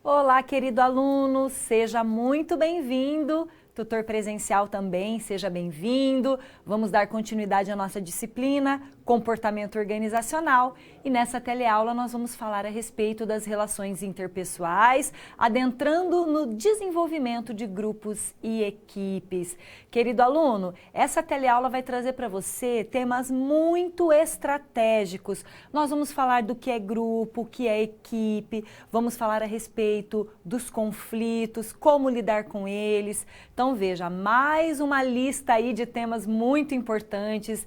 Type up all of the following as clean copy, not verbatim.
Olá, querido aluno, seja muito bem-vindo. Tutor presencial também, seja bem-vindo. Vamos dar continuidade à nossa disciplina, comportamento organizacional. E nessa teleaula nós vamos falar a respeito das relações interpessoais, adentrando no desenvolvimento de grupos e equipes. Querido aluno, essa teleaula vai trazer para você temas muito estratégicos. Nós vamos falar do que é grupo, o que é equipe, vamos falar a respeito dos conflitos, como lidar com eles. Então veja, mais uma lista aí de temas muito importantes,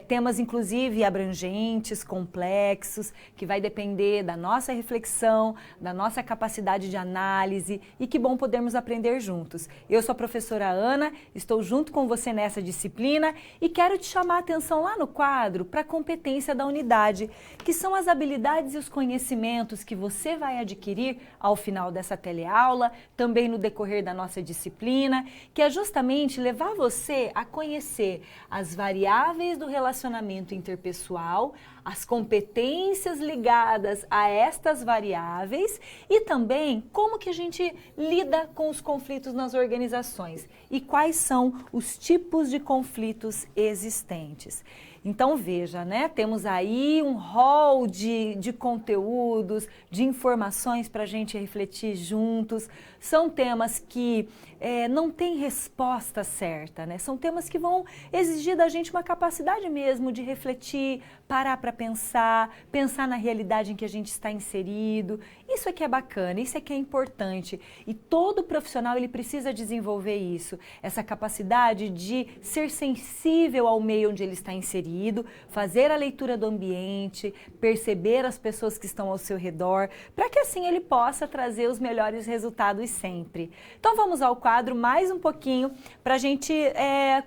temas inclusive abrangentes, complexos, que vai depender da nossa reflexão, da nossa capacidade de análise e que bom podermos aprender juntos. Eu sou a professora Ana, estou junto com você nessa disciplina e quero te chamar a atenção lá no quadro para a competência da unidade, que são as habilidades e os conhecimentos que você vai adquirir ao final dessa teleaula, também no decorrer da nossa disciplina, que é justamente levar você a conhecer as variáveis do relacionamento interpessoal, as competências ligadas a estas variáveis e também como que a gente lida com os conflitos nas organizações e quais são os tipos de conflitos existentes. Então veja, né? Temos aí um rol de conteúdos, de informações para a gente refletir juntos. São temas que não têm resposta certa, né? São temas que vão exigir da gente uma capacidade mesmo de refletir, parar para pensar na realidade em que a gente está inserido. Isso é que é bacana, isso é que é importante. E todo profissional ele precisa desenvolver isso, essa capacidade de ser sensível ao meio onde ele está inserido, fazer a leitura do ambiente, perceber as pessoas que estão ao seu redor, para que assim ele possa trazer os melhores resultados sempre. Então vamos ao quadro mais um pouquinho para a gente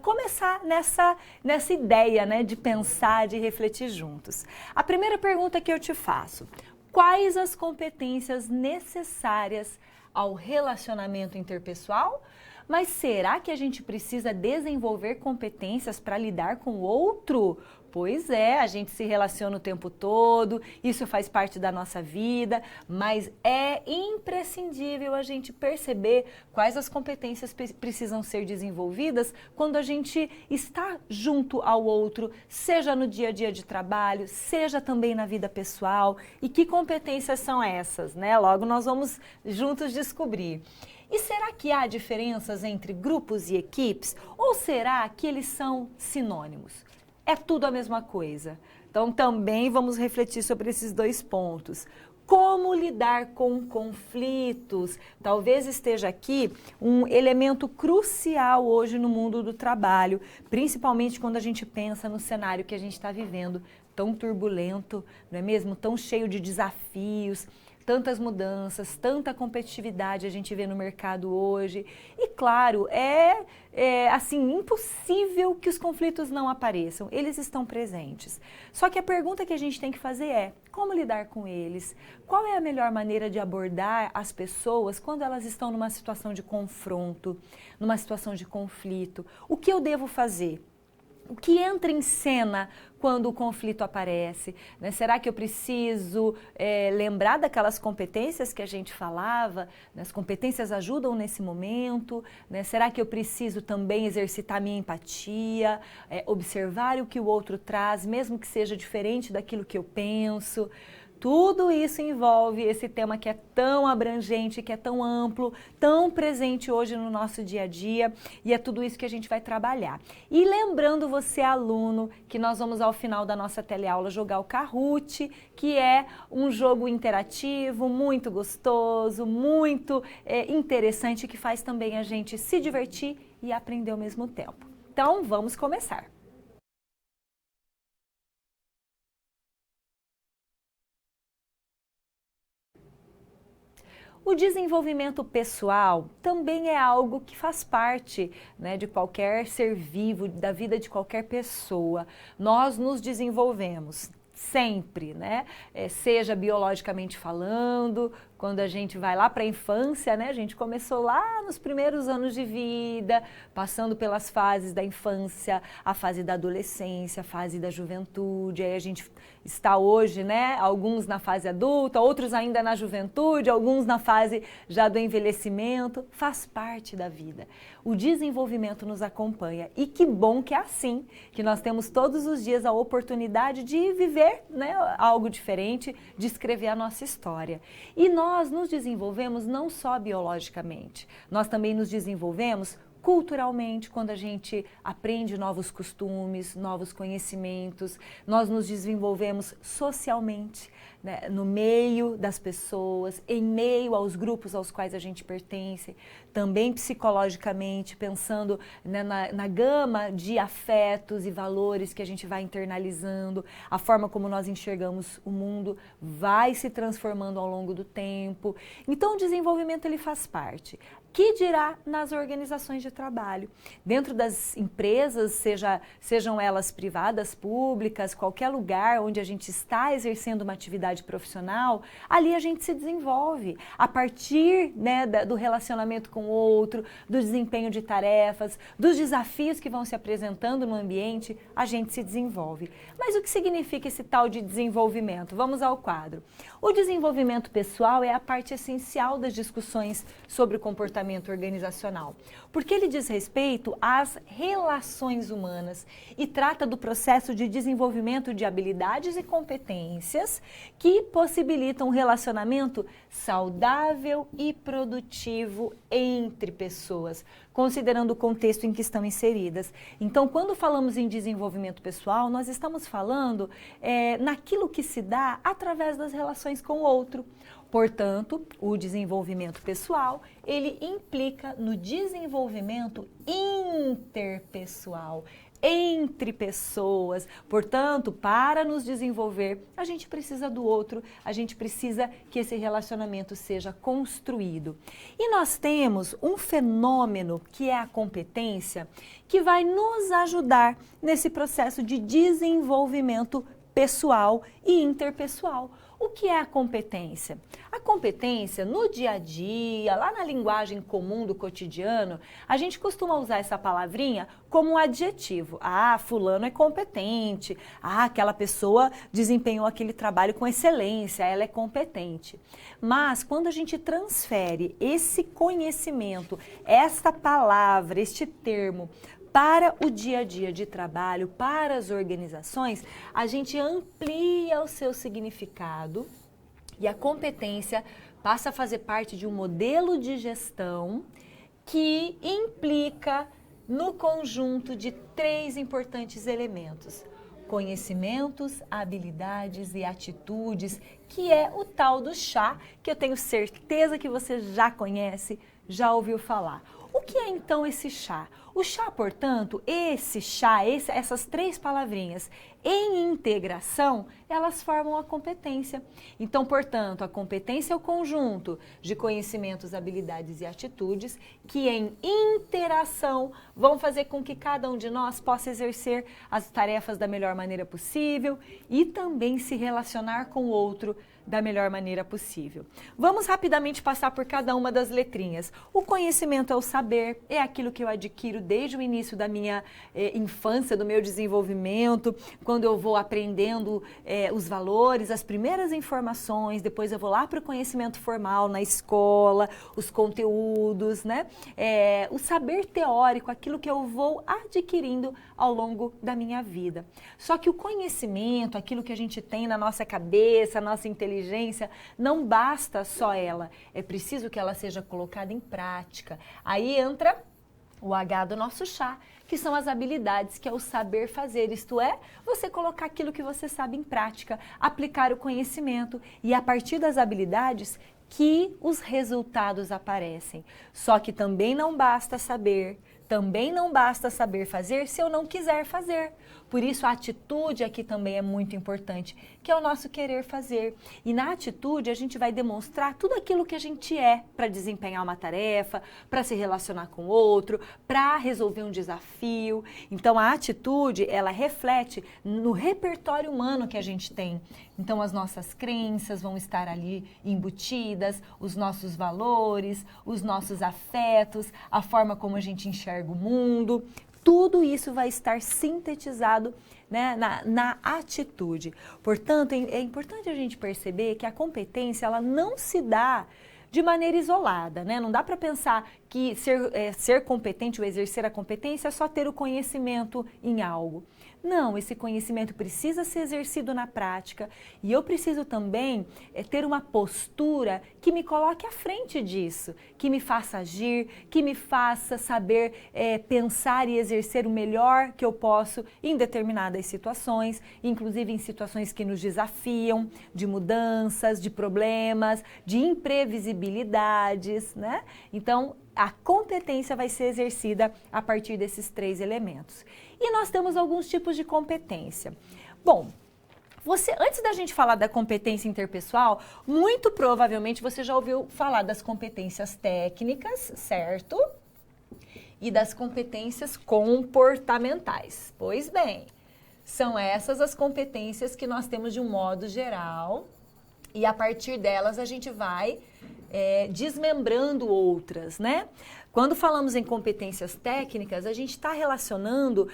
começar nessa ideia, né, de pensar, de refletir juntos. A primeira pergunta que eu te faço: quais as competências necessárias ao relacionamento interpessoal? Mas será que a gente precisa desenvolver competências para lidar com o outro? Pois é, a gente se relaciona o tempo todo, isso faz parte da nossa vida, mas é imprescindível a gente perceber quais as competências precisam ser desenvolvidas quando a gente está junto ao outro, seja no dia a dia de trabalho, seja também na vida pessoal. E que competências são essas, né? Logo nós vamos juntos descobrir. E será que há diferenças entre grupos e equipes? Ou será que eles são sinônimos? É tudo a mesma coisa. Então também vamos refletir sobre esses dois pontos. Como lidar com conflitos? Talvez esteja aqui um elemento crucial hoje no mundo do trabalho, principalmente quando a gente pensa no cenário que a gente está vivendo, tão turbulento, não é mesmo? Tão cheio de desafios, tantas mudanças, tanta competitividade a gente vê no mercado hoje. E claro, assim, impossível que os conflitos não apareçam, eles estão presentes. Só que a pergunta que a gente tem que fazer é: como lidar com eles? Qual é a melhor maneira de abordar as pessoas quando elas estão numa situação de confronto, numa situação de conflito? O que eu devo fazer? O que entra em cena quando o conflito aparece? Né? Será que eu preciso lembrar daquelas competências que a gente falava? Né? As competências ajudam nesse momento? Né? Será que eu preciso também exercitar minha empatia, observar o que o outro traz, mesmo que seja diferente daquilo que eu penso? Tudo isso envolve esse tema que é tão abrangente, que é tão amplo, tão presente hoje no nosso dia a dia, e é tudo isso que a gente vai trabalhar. E lembrando você, aluno, que nós vamos ao final da nossa teleaula jogar o Kahoot, que é um jogo interativo, muito gostoso, muito interessante, que faz também a gente se divertir e aprender ao mesmo tempo. Então, vamos começar. O desenvolvimento pessoal também é algo que faz parte, né, de qualquer ser vivo, da vida de qualquer pessoa. Nós nos desenvolvemos sempre, né? Seja biologicamente falando, quando a gente vai lá para a infância, né? A gente começou lá nos primeiros anos de vida, passando pelas fases da infância, a fase da adolescência, a fase da juventude, aí a gente está hoje, né? Alguns na fase adulta, outros ainda na juventude, alguns na fase já do envelhecimento, faz parte da vida. O desenvolvimento nos acompanha e que bom que é assim, que nós temos todos os dias a oportunidade de viver, né, algo diferente, de escrever a nossa história. E nós nos desenvolvemos não só biologicamente, nós também nos desenvolvemos culturalmente, quando a gente aprende novos costumes, novos conhecimentos, nós nos desenvolvemos socialmente, né, no meio das pessoas, em meio aos grupos aos quais a gente pertence, também psicologicamente, pensando, né, na gama de afetos e valores que a gente vai internalizando, a forma como nós enxergamos o mundo vai se transformando ao longo do tempo. Então o desenvolvimento ele faz parte. Que dirá nas organizações de trabalho? Dentro das empresas, sejam elas privadas, públicas, qualquer lugar onde a gente está exercendo uma atividade profissional, ali a gente se desenvolve. A partir, né, do relacionamento com o outro, do desempenho de tarefas, dos desafios que vão se apresentando no ambiente, a gente se desenvolve. Mas o que significa esse tal de desenvolvimento? Vamos ao quadro. O desenvolvimento pessoal é a parte essencial das discussões sobre o comportamento organizacional, porque ele diz respeito às relações humanas e trata do processo de desenvolvimento de habilidades e competências que possibilitam um relacionamento saudável e produtivo entre pessoas, considerando o contexto em que estão inseridas. Então, quando falamos em desenvolvimento pessoal, nós estamos falando naquilo que se dá através das relações com o outro. Portanto, o desenvolvimento pessoal, ele implica no desenvolvimento interpessoal, entre pessoas. Portanto, para nos desenvolver, a gente precisa do outro, a gente precisa que esse relacionamento seja construído. E nós temos um fenômeno que é a competência, que vai nos ajudar nesse processo de desenvolvimento pessoal e interpessoal. O que é a competência? A competência, no dia a dia, lá na linguagem comum do cotidiano, a gente costuma usar essa palavrinha como um adjetivo. Ah, fulano é competente. Ah, aquela pessoa desempenhou aquele trabalho com excelência, ela é competente. Mas quando a gente transfere esse conhecimento, essa palavra, este termo, para o dia a dia de trabalho, para as organizações, a gente amplia o seu significado e a competência passa a fazer parte de um modelo de gestão que implica no conjunto de 3 importantes elementos: conhecimentos, habilidades e atitudes, que é o tal do chá, que eu tenho certeza que você já conhece, já ouviu falar. O que é então esse chá? O chá, portanto, essas 3 palavrinhas em integração, elas formam a competência. Então, portanto, a competência é o conjunto de conhecimentos, habilidades e atitudes que em interação vão fazer com que cada um de nós possa exercer as tarefas da melhor maneira possível e também se relacionar com o outro da melhor maneira possível. Vamos rapidamente passar por cada uma das letrinhas. O conhecimento é o saber, é aquilo que eu adquiro desde o início da minha infância, do meu desenvolvimento, quando eu vou aprendendo os valores, as primeiras informações, depois eu vou lá para o conhecimento formal na escola, os conteúdos, né? O saber teórico, aquilo que eu vou adquirindo ao longo da minha vida. Só que o conhecimento, aquilo que a gente tem na nossa cabeça, nossa inteligência, não basta só ela, é preciso que ela seja colocada em prática. Aí entra o H do nosso chá, que são as habilidades, que é o saber fazer, isto é, você colocar aquilo que você sabe em prática, aplicar o conhecimento e a partir das habilidades que os resultados aparecem. Só que também não basta saber, também não basta saber fazer se eu não quiser fazer. Por isso a atitude aqui também é muito importante, que é o nosso querer fazer. E na atitude a gente vai demonstrar tudo aquilo que a gente é para desempenhar uma tarefa, para se relacionar com o outro, para resolver um desafio. Então a atitude, ela reflete no repertório humano que a gente tem. Então as nossas crenças vão estar ali embutidas, os nossos valores, os nossos afetos, a forma como a gente enxerga o mundo. Tudo isso vai estar sintetizado, né, na atitude. Portanto, é importante a gente perceber que a competência ela não se dá de maneira isolada, né? Não dá para pensar que ser competente ou exercer a competência é só ter o conhecimento em algo. Não, esse conhecimento precisa ser exercido na prática e eu preciso também ter uma postura que me coloque à frente disso, que me faça agir, que me faça saber pensar e exercer o melhor que eu posso em determinadas situações, inclusive em situações que nos desafiam, de mudanças, de problemas, de imprevisibilidades, né? Então, a competência vai ser exercida a partir desses 3 elementos. E nós temos alguns tipos de competência. Bom, antes da gente falar da competência interpessoal, muito provavelmente você já ouviu falar das competências técnicas, certo? E das competências comportamentais. Pois bem, são essas as competências que nós temos de um modo geral e a partir delas a gente vai desmembrando outras, né? Quando falamos em competências técnicas, a gente está relacionando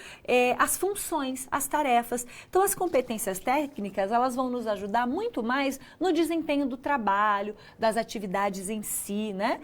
as funções, as tarefas. Então, as competências técnicas, elas vão nos ajudar muito mais no desempenho do trabalho, das atividades em si, né?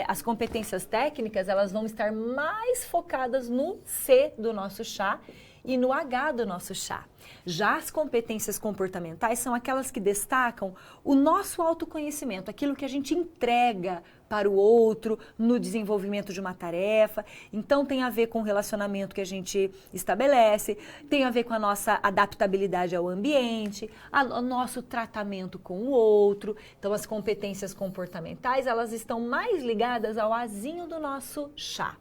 As competências técnicas, elas vão estar mais focadas no C do nosso chá e no H do nosso chá. Já as competências comportamentais são aquelas que destacam o nosso autoconhecimento, aquilo que a gente entrega para o outro no desenvolvimento de uma tarefa. Então tem a ver com o relacionamento que a gente estabelece, tem a ver com a nossa adaptabilidade ao ambiente, o nosso tratamento com o outro. Então as competências comportamentais, elas estão mais ligadas ao azinho do nosso chá.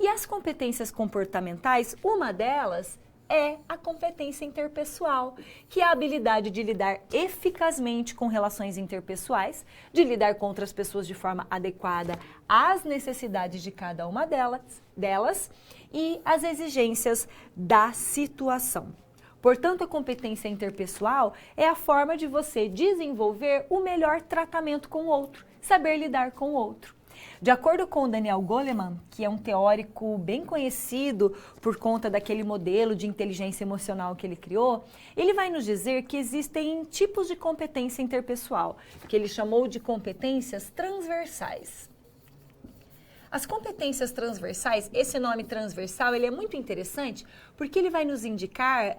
E as competências comportamentais, uma delas é a competência interpessoal, que é a habilidade de lidar eficazmente com relações interpessoais, de lidar com outras pessoas de forma adequada às necessidades de cada uma delas e às exigências da situação. Portanto, a competência interpessoal é a forma de você desenvolver o melhor tratamento com o outro, saber lidar com o outro. De acordo com o Daniel Goleman, que é um teórico bem conhecido por conta daquele modelo de inteligência emocional que ele criou, ele vai nos dizer que existem tipos de competência interpessoal, que ele chamou de competências transversais. As competências transversais, esse nome transversal, ele é muito interessante porque ele vai nos indicar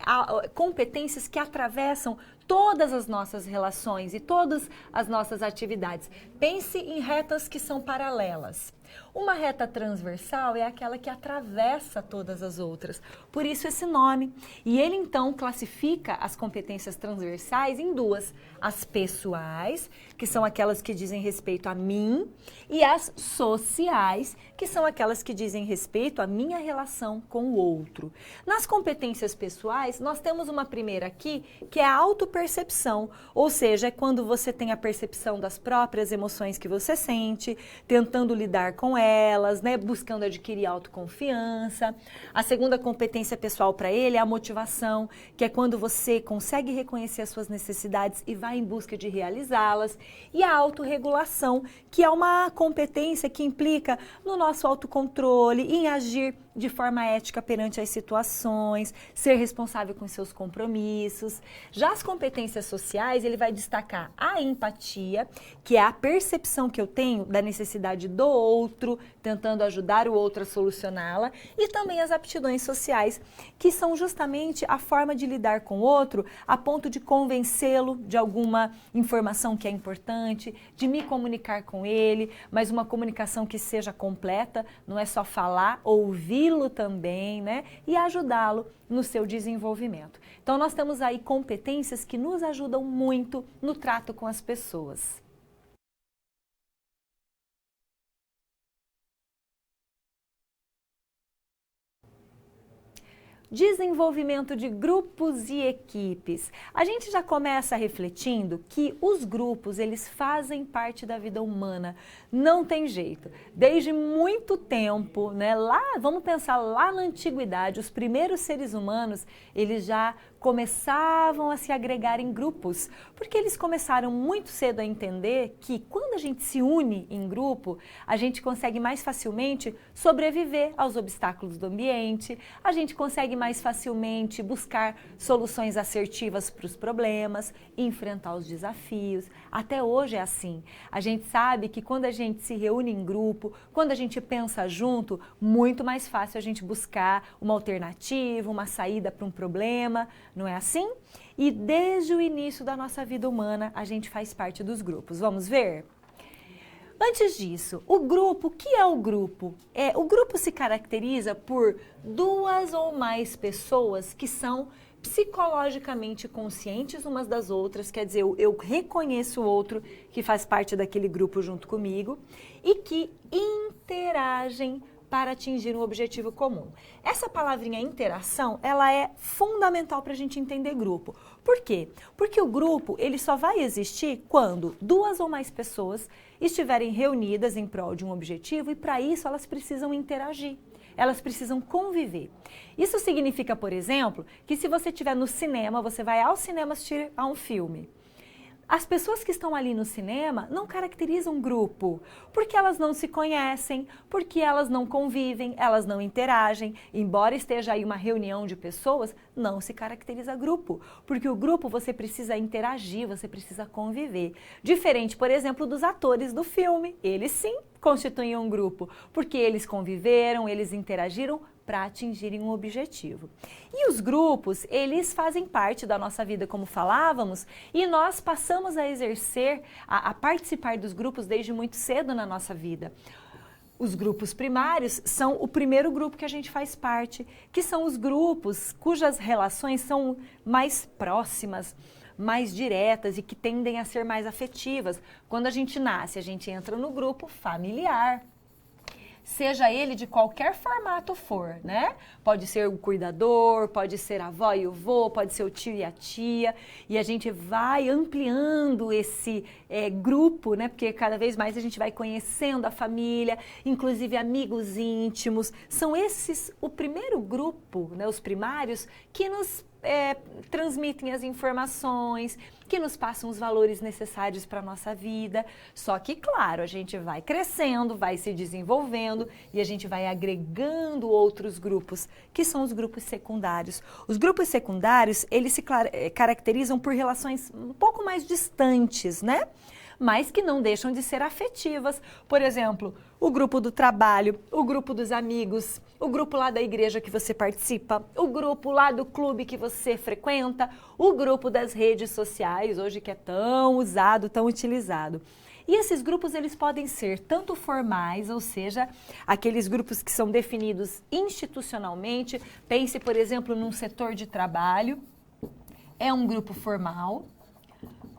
competências que atravessam todas as nossas relações e todas as nossas atividades. Pense em retas que são paralelas. Uma reta transversal é aquela que atravessa todas as outras, por isso esse nome. E ele então classifica as competências transversais em duas: as pessoais, que são aquelas que dizem respeito a mim, e as sociais, que são aquelas que dizem respeito à minha relação com o outro. Nas competências pessoais, nós temos uma primeira aqui, que é a autopercepção, ou seja, é quando você tem a percepção das próprias emoções que você sente, tentando lidar com elas, né, buscando adquirir autoconfiança. A segunda competência pessoal para ele é a motivação, que é quando você consegue reconhecer as suas necessidades e vai em busca de realizá-las. E a autorregulação, que é uma competência que implica no nosso autocontrole, em agir de forma ética perante as situações, ser responsável com seus compromissos. Já as competências sociais, ele vai destacar a empatia, que é a percepção que eu tenho da necessidade do outro, tentando ajudar o outro a solucioná-la, e também as aptidões sociais, que são justamente a forma de lidar com o outro a ponto de convencê-lo de alguma informação que é importante, de me comunicar com ele, mas uma comunicação que seja completa, não é só falar, ouvir também, né? E ajudá-lo no seu desenvolvimento. Então, nós temos aí competências que nos ajudam muito no trato com as pessoas. desenvolvimento de grupos e equipes. A gente já começa refletindo que os grupos, eles fazem parte da vida humana. Não tem jeito. Desde muito tempo, né, vamos pensar lá na antiguidade, os primeiros seres humanos, eles já começavam a se agregar em grupos, porque eles começaram muito cedo a entender que quando a gente se une em grupo, a gente consegue mais facilmente sobreviver aos obstáculos do ambiente, a gente consegue mais facilmente buscar soluções assertivas para os problemas, enfrentar os desafios. Até hoje é assim. A gente sabe que quando a gente se reúne em grupo, quando a gente pensa junto, muito mais fácil a gente buscar uma alternativa, uma saída para um problema. Não é assim? E desde o início da nossa vida humana, a gente faz parte dos grupos. Vamos ver? Antes disso, o grupo, o que é o grupo? O grupo se caracteriza por 2 ou mais pessoas que são psicologicamente conscientes umas das outras, quer dizer, eu reconheço o outro que faz parte daquele grupo junto comigo e que interagem para atingir um objetivo comum. Essa palavrinha interação, ela é fundamental para a gente entender grupo. Por quê? Porque o grupo, ele só vai existir quando 2 ou mais pessoas estiverem reunidas em prol de um objetivo e para isso elas precisam interagir. Elas precisam conviver. Isso significa, por exemplo, que se você estiver no cinema, você vai ao cinema assistir a um filme. As pessoas que estão ali no cinema não caracterizam grupo, porque elas não se conhecem, porque elas não convivem, elas não interagem. Embora esteja aí uma reunião de pessoas, não se caracteriza grupo, porque o grupo você precisa interagir, você precisa conviver. Diferente, por exemplo, dos atores do filme, eles sim constituem um grupo, porque eles conviveram, eles interagiram para atingirem um objetivo. E os grupos, eles fazem parte da nossa vida, como falávamos, e nós passamos a exercer, a participar dos grupos desde muito cedo na nossa vida. Os grupos primários são o primeiro grupo que a gente faz parte, que são os grupos cujas relações são mais próximas, mais diretas e que tendem a ser mais afetivas. Quando a gente nasce, a gente entra no grupo familiar. Seja ele de qualquer formato for, né? Pode ser o cuidador, pode ser a avó e o vô, pode ser o tio e a tia, e a gente vai ampliando esse grupo, né? Porque cada vez mais a gente vai conhecendo a família, inclusive amigos íntimos. São esses o primeiro grupo, né? Os primários, que nos transmitem as informações, que nos passam os valores necessários para a nossa vida. Só que, claro, a gente vai crescendo, vai se desenvolvendo e a gente vai agregando outros grupos, que são os grupos secundários. Os grupos secundários, eles se caracterizam por relações um pouco mais distantes, né? Mas que não deixam de ser afetivas. Por exemplo, o grupo do trabalho, o grupo dos amigos, o grupo lá da igreja que você participa, o grupo lá do clube que você frequenta, o grupo das redes sociais, hoje que é tão usado, tão utilizado. E esses grupos, eles podem ser tanto formais, ou seja, aqueles grupos que são definidos institucionalmente. Pense, por exemplo, num setor de trabalho, é um grupo formal.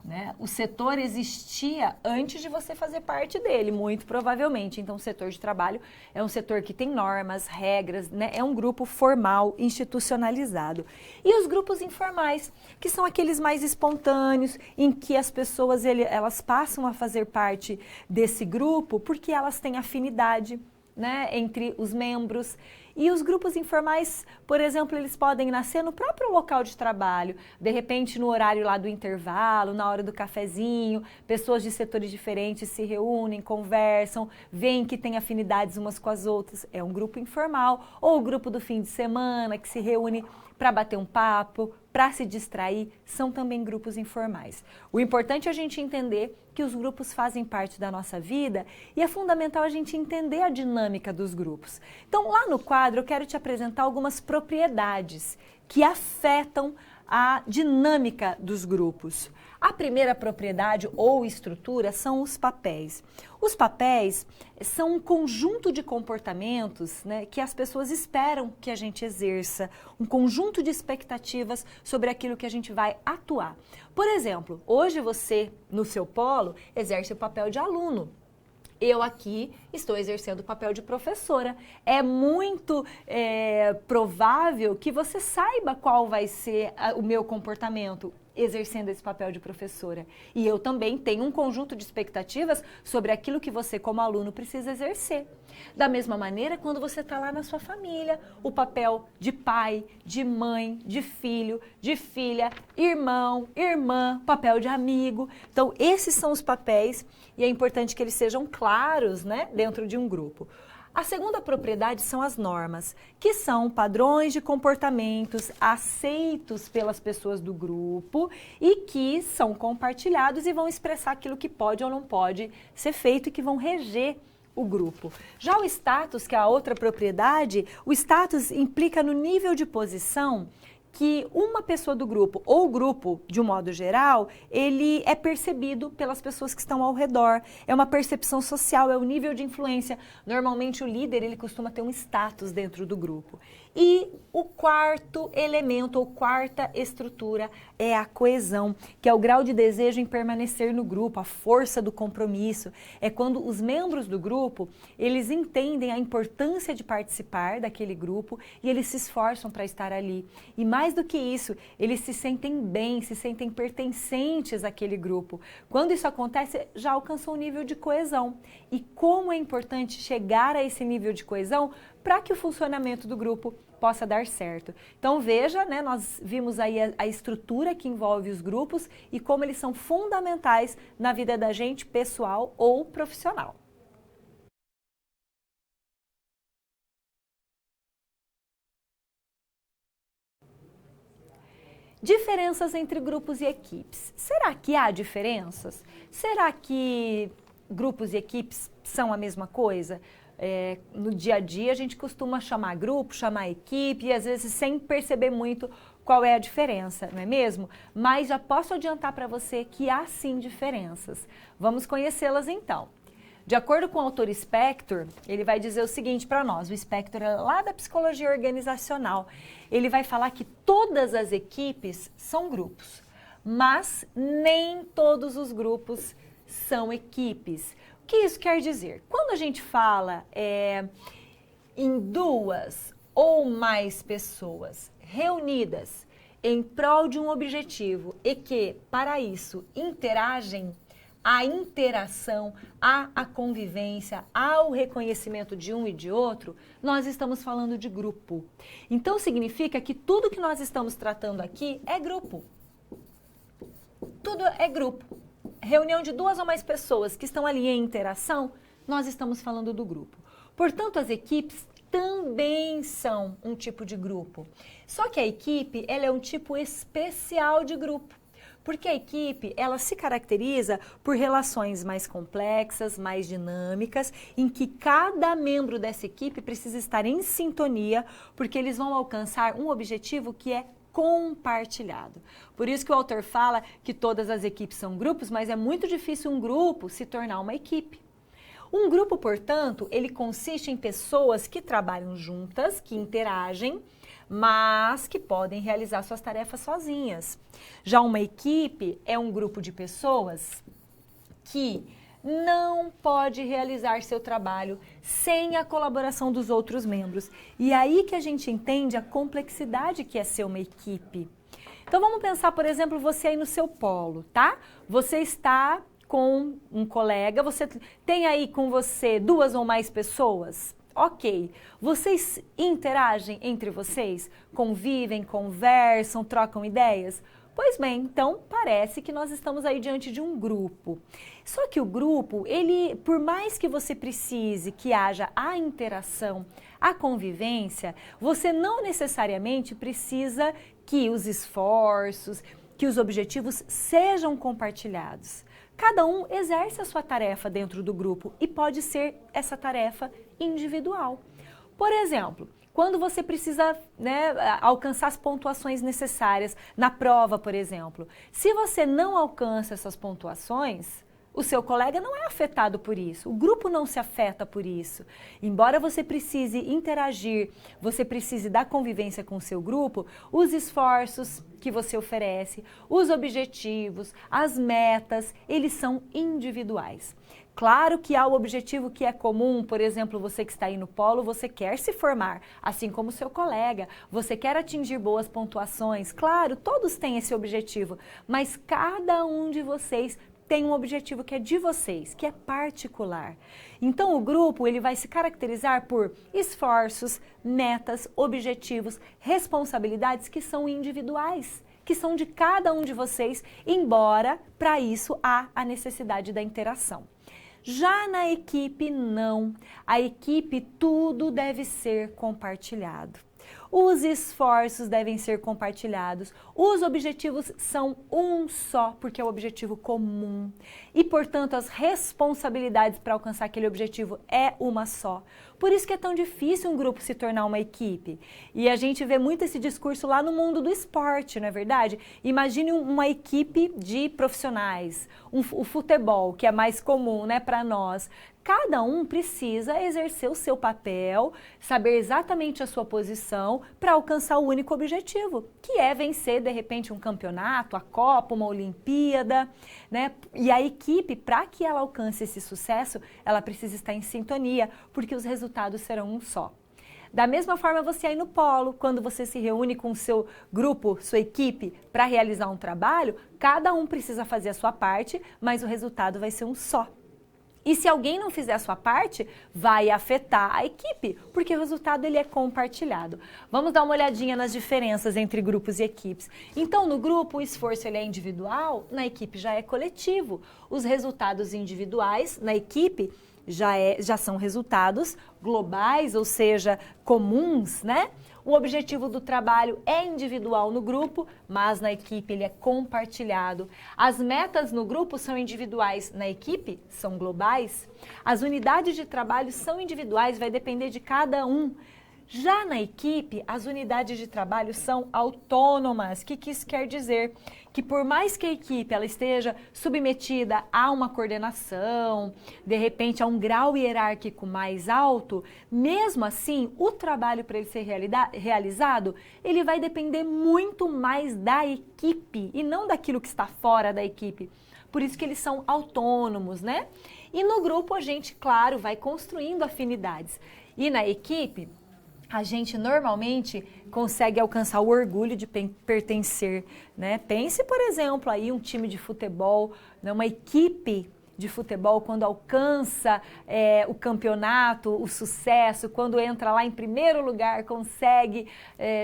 Né? O setor existia antes de você fazer parte dele, muito provavelmente. Então, o setor de trabalho é um setor que tem normas, regras, né? É um grupo formal, institucionalizado. E os grupos informais, que são aqueles mais espontâneos, em que as pessoas elas passam a fazer parte desse grupo porque elas têm afinidade, né, entre os membros. E os grupos informais, por exemplo, eles podem nascer no próprio local de trabalho, de repente no horário lá do intervalo, na hora do cafezinho, pessoas de setores diferentes se reúnem, conversam, veem que têm afinidades umas com as outras, é um grupo informal. Ou o grupo do fim de semana, que se reúne para bater um papo, para se distrair, são também grupos informais. O importante é a gente entender que os grupos fazem parte da nossa vida e é fundamental a gente entender a dinâmica dos grupos. Então, lá no quadro, eu quero te apresentar algumas propriedades que afetam a dinâmica dos grupos. A primeira propriedade ou estrutura são os papéis. Os papéis são um conjunto de comportamentos, né, que as pessoas esperam que a gente exerça, um conjunto de expectativas sobre aquilo que a gente vai atuar. Por exemplo, hoje você, no seu polo, exerce o papel de aluno. Eu aqui estou exercendo o papel de professora. É muito provável que você saiba qual vai ser o meu comportamento exercendo esse papel de professora. E eu também tenho um conjunto de expectativas sobre aquilo que você, como aluno, precisa exercer. Da mesma maneira, quando você está lá na sua família, o papel de pai, de mãe, de filho, de filha, irmão, irmã, papel de amigo. Então, esses são os papéis e é importante que eles sejam claros, né, dentro de um grupo. A segunda propriedade são as normas, que são padrões de comportamentos aceitos pelas pessoas do grupo e que são compartilhados e vão expressar aquilo que pode ou não pode ser feito e que vão reger o grupo. Já o status, que é a outra propriedade, o status implica no nível de posição que uma pessoa do grupo, ou o grupo de um modo geral, ele é percebido pelas pessoas que estão ao redor. É uma percepção social, é o nível de influência. Normalmente o líder, ele costuma ter um status dentro do grupo. E o quarto elemento, ou quarta estrutura, é a coesão, que é o grau de desejo em permanecer no grupo, a força do compromisso. É quando os membros do grupo, eles entendem a importância de participar daquele grupo e eles se esforçam para estar ali. E mais do que isso, eles se sentem bem, se sentem pertencentes àquele grupo. Quando isso acontece, já alcançou um nível de coesão. E como é importante chegar a esse nível de coesão para que o funcionamento do grupo possa dar certo. Então veja, né, nós vimos aí a estrutura que envolve os grupos e como eles são fundamentais na vida da gente, pessoal ou profissional. Diferenças entre grupos e equipes. Será que há diferenças? Será que grupos e equipes são a mesma coisa? No dia a dia a gente costuma chamar grupo, chamar equipe e às vezes sem perceber muito qual é a diferença, não é mesmo? Mas já posso adiantar para você que há sim diferenças. Vamos conhecê-las então. De acordo com o autor Spector, ele vai dizer o seguinte para nós, o Spector é lá da psicologia organizacional, ele vai falar que todas as equipes são grupos, mas nem todos os grupos são equipes. O que isso quer dizer? Quando a gente fala em duas ou mais pessoas reunidas em prol de um objetivo e que, para isso, interagem, a interação, a convivência, ao reconhecimento de um e de outro, nós estamos falando de grupo. Então, significa que tudo que nós estamos tratando aqui é grupo. Tudo é grupo. Reunião de duas ou mais pessoas que estão ali em interação, nós estamos falando do grupo. Portanto, as equipes também são um tipo de grupo. Só que a equipe, ela é um tipo especial de grupo. Porque a equipe, ela se caracteriza por relações mais complexas, mais dinâmicas, em que cada membro dessa equipe precisa estar em sintonia, porque eles vão alcançar um objetivo que é compartilhado. Por isso que o autor fala que todas as equipes são grupos, mas é muito difícil um grupo se tornar uma equipe. Um grupo, portanto, ele consiste em pessoas que trabalham juntas, que interagem, mas que podem realizar suas tarefas sozinhas. Já uma equipe é um grupo de pessoas que não pode realizar seu trabalho sem a colaboração dos outros membros. E aí que a gente entende a complexidade que é ser uma equipe. Então vamos pensar, por exemplo, você aí no seu polo, tá? Você está com um colega, você tem aí com você duas ou mais pessoas? Ok. Vocês interagem entre vocês? Convivem, conversam, trocam ideias? Pois bem, então parece que nós estamos aí diante de um grupo. Só que o grupo, ele, por mais que você precise que haja a interação, a convivência, você não necessariamente precisa que os esforços, que os objetivos sejam compartilhados. Cada um exerce a sua tarefa dentro do grupo e pode ser essa tarefa individual. Por exemplo, quando você precisa, né, alcançar as pontuações necessárias na prova, por exemplo, se você não alcança essas pontuações, o seu colega não é afetado por isso, o grupo não se afeta por isso. Embora você precise interagir, você precise da convivência com o seu grupo, os esforços que você oferece, os objetivos, as metas, eles são individuais. Claro que há o objetivo que é comum, por exemplo, você que está aí no polo, você quer se formar, assim como o seu colega, você quer atingir boas pontuações, claro, todos têm esse objetivo, mas cada um de vocês tem um objetivo que é de vocês, que é particular. Então o grupo ele vai se caracterizar por esforços, metas, objetivos, responsabilidades que são individuais, que são de cada um de vocês, embora para isso há a necessidade da interação. Já na equipe, não. A equipe, tudo deve ser compartilhado. Os esforços devem ser compartilhados. Os objetivos são um só, porque é o objetivo comum. E, portanto, as responsabilidades para alcançar aquele objetivo é uma só. Por isso que é tão difícil um grupo se tornar uma equipe. E a gente vê muito esse discurso lá no mundo do esporte, não é verdade? Imagine uma equipe de profissionais, o futebol, que é mais comum, né, para nós. Cada um precisa exercer o seu papel, saber exatamente a sua posição para alcançar o único objetivo, que é vencer, de repente, um campeonato, a Copa, uma Olimpíada, né? E a equipe, para que ela alcance esse sucesso, ela precisa estar em sintonia, porque os resultados serão um só. Da mesma forma, você aí no polo, quando você se reúne com o seu grupo, sua equipe, para realizar um trabalho, cada um precisa fazer a sua parte, mas o resultado vai ser um só. E se alguém não fizer a sua parte, vai afetar a equipe, porque o resultado ele é compartilhado. Vamos dar uma olhadinha nas diferenças entre grupos e equipes. Então, no grupo, o esforço ele é individual, na equipe já é coletivo. Os resultados individuais na equipe já são resultados globais, ou seja, comuns, né? O objetivo do trabalho é individual no grupo, mas na equipe ele é compartilhado. As metas no grupo são individuais, na equipe são globais. As unidades de trabalho são individuais, vai depender de cada um. Já na equipe, as unidades de trabalho são autônomas. O que isso quer dizer? Que por mais que a equipe ela esteja submetida a uma coordenação, de repente a um grau hierárquico mais alto, mesmo assim, o trabalho para ele ser realizado, ele vai depender muito mais da equipe e não daquilo que está fora da equipe. Por isso que eles são autônomos, né? E no grupo a gente, claro, vai construindo afinidades. E na equipe, a gente normalmente consegue alcançar o orgulho de pertencer, né? Pense, por exemplo, aí um time de futebol, né? Uma equipe de futebol quando alcança o campeonato, o sucesso, quando entra lá em primeiro lugar, consegue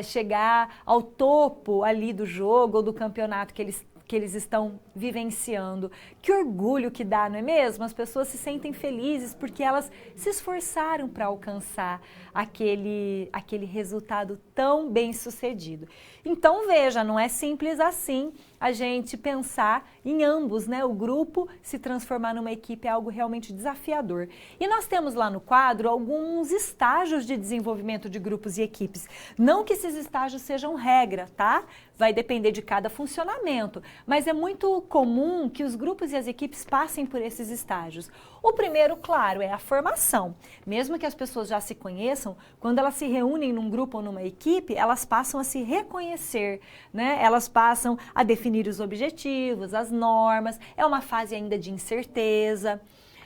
chegar ao topo ali do jogo ou do campeonato que eles estão vivenciando. Que orgulho que dá, não é mesmo? As pessoas se sentem felizes porque elas se esforçaram para alcançar aquele resultado tão bem sucedido. Então veja, não é simples assim a gente pensar em ambos, né? O grupo se transformar numa equipe é algo realmente desafiador. E nós temos lá no quadro alguns estágios de desenvolvimento de grupos e equipes. Não que esses estágios sejam regra, tá? Vai depender de cada funcionamento, mas é muito comum que os grupos e as equipes passem por esses estágios. O primeiro, claro, é a formação. Mesmo que as pessoas já se conheçam, quando elas se reúnem num grupo ou numa equipe, elas passam a se reconhecer, né? Elas passam a definir os objetivos, as normas, é uma fase ainda de incerteza.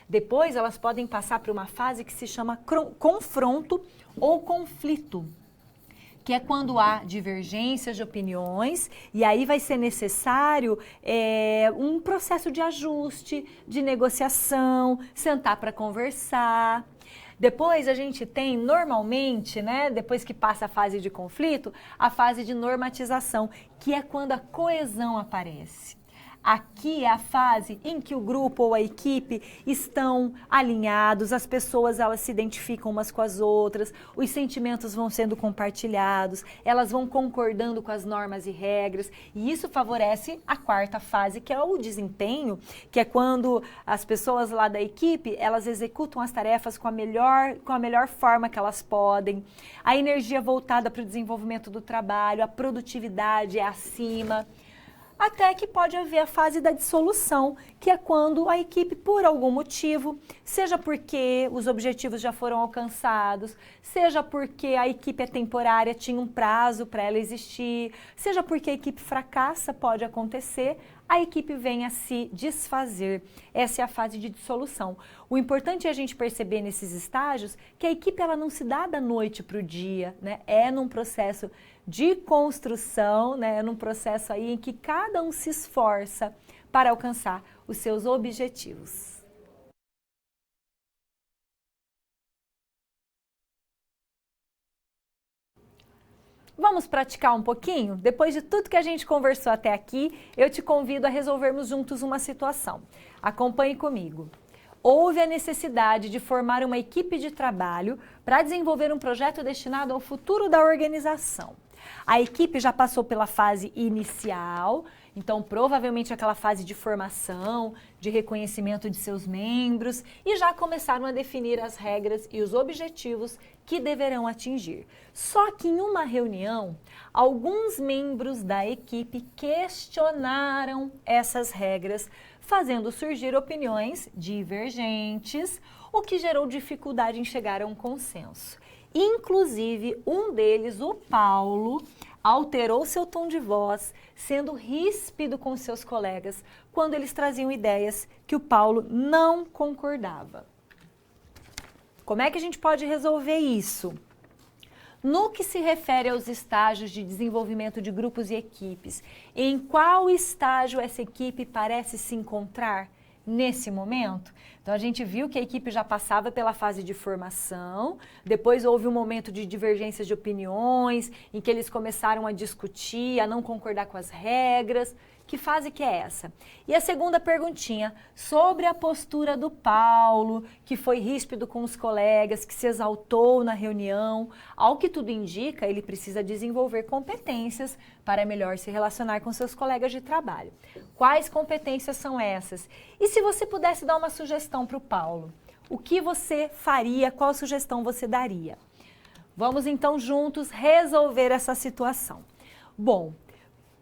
Depois, elas podem passar por uma fase que se chama confronto ou conflito, que é quando há divergências de opiniões e aí vai ser necessário um processo de ajuste, de negociação, sentar para conversar. Depois a gente tem normalmente, né, depois que passa a fase de conflito, a fase de normatização, que é quando a coesão aparece. Aqui é a fase em que o grupo ou a equipe estão alinhados, as pessoas elas se identificam umas com as outras, os sentimentos vão sendo compartilhados, elas vão concordando com as normas e regras, e isso favorece a quarta fase, que é o desempenho, que é quando as pessoas lá da equipe, elas executam as tarefas com a melhor forma que elas podem, a energia voltada para o desenvolvimento do trabalho, a produtividade é acima. Até que pode haver a fase da dissolução, que é quando a equipe, por algum motivo, seja porque os objetivos já foram alcançados, seja porque a equipe é temporária, tinha um prazo para ela existir, seja porque a equipe fracassa, pode acontecer, a equipe vem a se desfazer. Essa é a fase de dissolução. O importante é a gente perceber nesses estágios que a equipe ela não se dá da noite para o dia, né? É num processo de construção, né? É num processo aí em que cada um se esforça para alcançar os seus objetivos. Vamos praticar um pouquinho? Depois de tudo que a gente conversou até aqui, eu te convido a resolvermos juntos uma situação. Acompanhe comigo. Houve a necessidade de formar uma equipe de trabalho para desenvolver um projeto destinado ao futuro da organização. A equipe já passou pela fase inicial, então provavelmente aquela fase de formação, de reconhecimento de seus membros e já começaram a definir as regras e os objetivos que deverão atingir. Só que em uma reunião, alguns membros da equipe questionaram essas regras, fazendo surgir opiniões divergentes, o que gerou dificuldade em chegar a um consenso. Inclusive, um deles, o Paulo, alterou seu tom de voz, sendo ríspido com seus colegas, quando eles traziam ideias que o Paulo não concordava. Como é que a gente pode resolver isso? No que se refere aos estágios de desenvolvimento de grupos e equipes, em qual estágio essa equipe parece se encontrar nesse momento? Então a gente viu que a equipe já passava pela fase de formação, depois houve um momento de divergências de opiniões, em que eles começaram a discutir, a não concordar com as regras. Que fase que é essa? E a segunda perguntinha, sobre a postura do Paulo, que foi ríspido com os colegas, que se exaltou na reunião. Ao que tudo indica, ele precisa desenvolver competências para melhor se relacionar com seus colegas de trabalho. Quais competências são essas? E se você pudesse dar uma sugestão para o Paulo, o que você faria, qual sugestão você daria? Vamos então juntos resolver essa situação. Bom,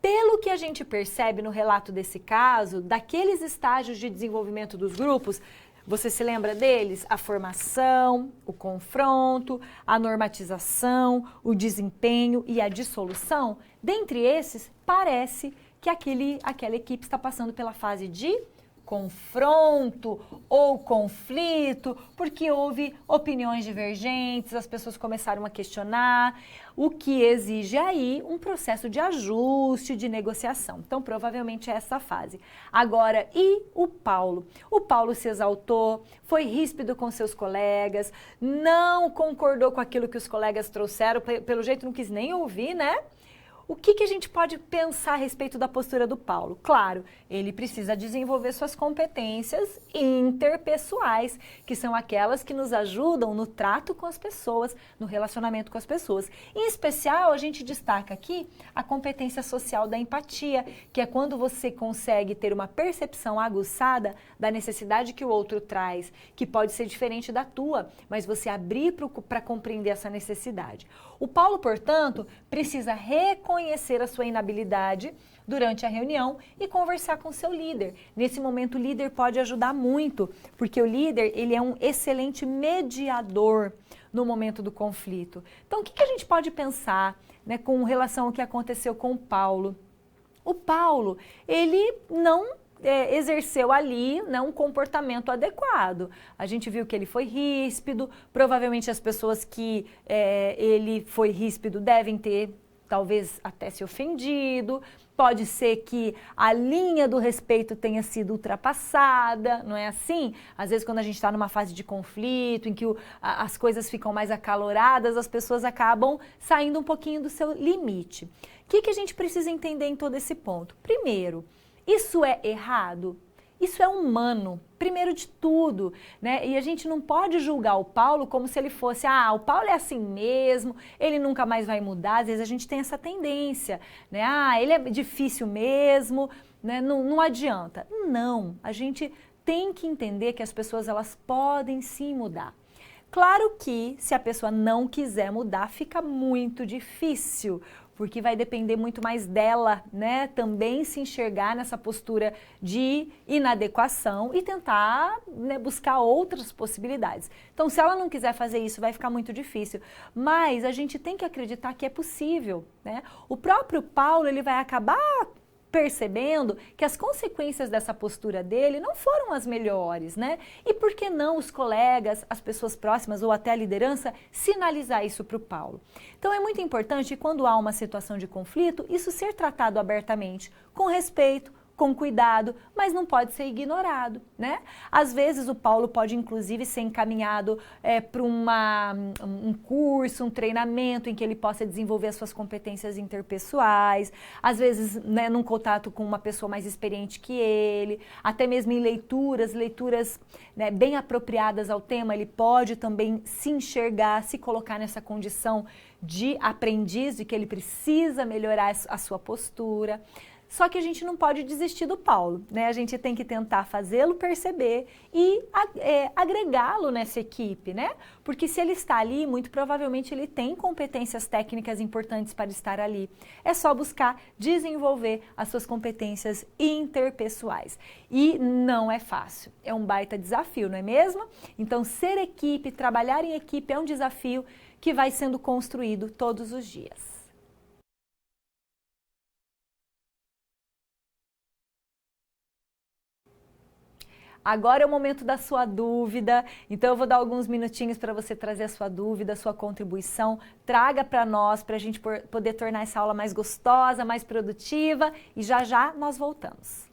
pelo que a gente percebe no relato desse caso, daqueles estágios de desenvolvimento dos grupos, você se lembra deles? A formação, o confronto, a normatização, o desempenho e a dissolução. Dentre esses, parece que aquela equipe está passando pela fase de confronto ou conflito, porque houve opiniões divergentes, as pessoas começaram a questionar, o que exige aí um processo de ajuste, de negociação. Então, provavelmente é essa fase. Agora, e o Paulo? O Paulo se exaltou, foi ríspido com seus colegas, não concordou com aquilo que os colegas trouxeram, pelo jeito não quis nem ouvir, né? O que a gente pode pensar a respeito da postura do Paulo? Claro, ele precisa desenvolver suas competências interpessoais, que são aquelas que nos ajudam no trato com as pessoas, no relacionamento com as pessoas. Em especial, a gente destaca aqui a competência social da empatia, que é quando você consegue ter uma percepção aguçada da necessidade que o outro traz, que pode ser diferente da tua, mas você abrir para compreender essa necessidade. O Paulo, portanto, precisa reconhecer a sua inabilidade durante a reunião e conversar com seu líder. Nesse momento, o líder pode ajudar muito, porque o líder ele é um excelente mediador no momento do conflito. Então, o que a gente pode pensar, né, com relação ao que aconteceu com o Paulo? O Paulo, ele não exerceu ali, né, um comportamento adequado. A gente viu que ele foi ríspido, provavelmente as pessoas que ele foi ríspido devem ter talvez até se ofendido, pode ser que a linha do respeito tenha sido ultrapassada, não é assim? Às vezes quando a gente está numa fase de conflito, em que as coisas ficam mais acaloradas, as pessoas acabam saindo um pouquinho do seu limite. O que a gente precisa entender em todo esse ponto? Primeiro, isso é errado? Isso é humano, primeiro de tudo, né? E a gente não pode julgar o Paulo como se ele fosse, o Paulo é assim mesmo, ele nunca mais vai mudar. Às vezes a gente tem essa tendência, né? Ele é difícil mesmo, né? Não adianta. Não, a gente tem que entender que as pessoas elas podem sim mudar. Claro que se a pessoa não quiser mudar, fica muito difícil, porque vai depender muito mais dela, né? Também se enxergar nessa postura de inadequação e tentar, né, buscar outras possibilidades. Então, se ela não quiser fazer isso, vai ficar muito difícil. Mas a gente tem que acreditar que é possível, né? O próprio Paulo, ele vai acabar percebendo que as consequências dessa postura dele não foram as melhores, né? E por que não os colegas, as pessoas próximas ou até a liderança sinalizar isso para o Paulo? Então é muito importante, quando há uma situação de conflito, isso ser tratado abertamente, com respeito, com cuidado, mas não pode ser ignorado, né? Às vezes o Paulo pode inclusive ser encaminhado para um curso, um treinamento em que ele possa desenvolver as suas competências interpessoais, às vezes, né, num contato com uma pessoa mais experiente que ele, até mesmo em leituras, né, bem apropriadas ao tema, ele pode também se enxergar, se colocar nessa condição de aprendiz, de que ele precisa melhorar a sua postura. Só que a gente não pode desistir do Paulo, né? A gente tem que tentar fazê-lo perceber e agregá-lo nessa equipe, né? Porque se ele está ali, muito provavelmente ele tem competências técnicas importantes para estar ali. É só buscar desenvolver as suas competências interpessoais. E não é fácil, é um baita desafio, não é mesmo? Então, ser equipe, trabalhar em equipe é um desafio que vai sendo construído todos os dias. Agora é o momento da sua dúvida, então eu vou dar alguns minutinhos para você trazer a sua dúvida, a sua contribuição, traga para nós, para a gente poder tornar essa aula mais gostosa, mais produtiva, e já já nós voltamos.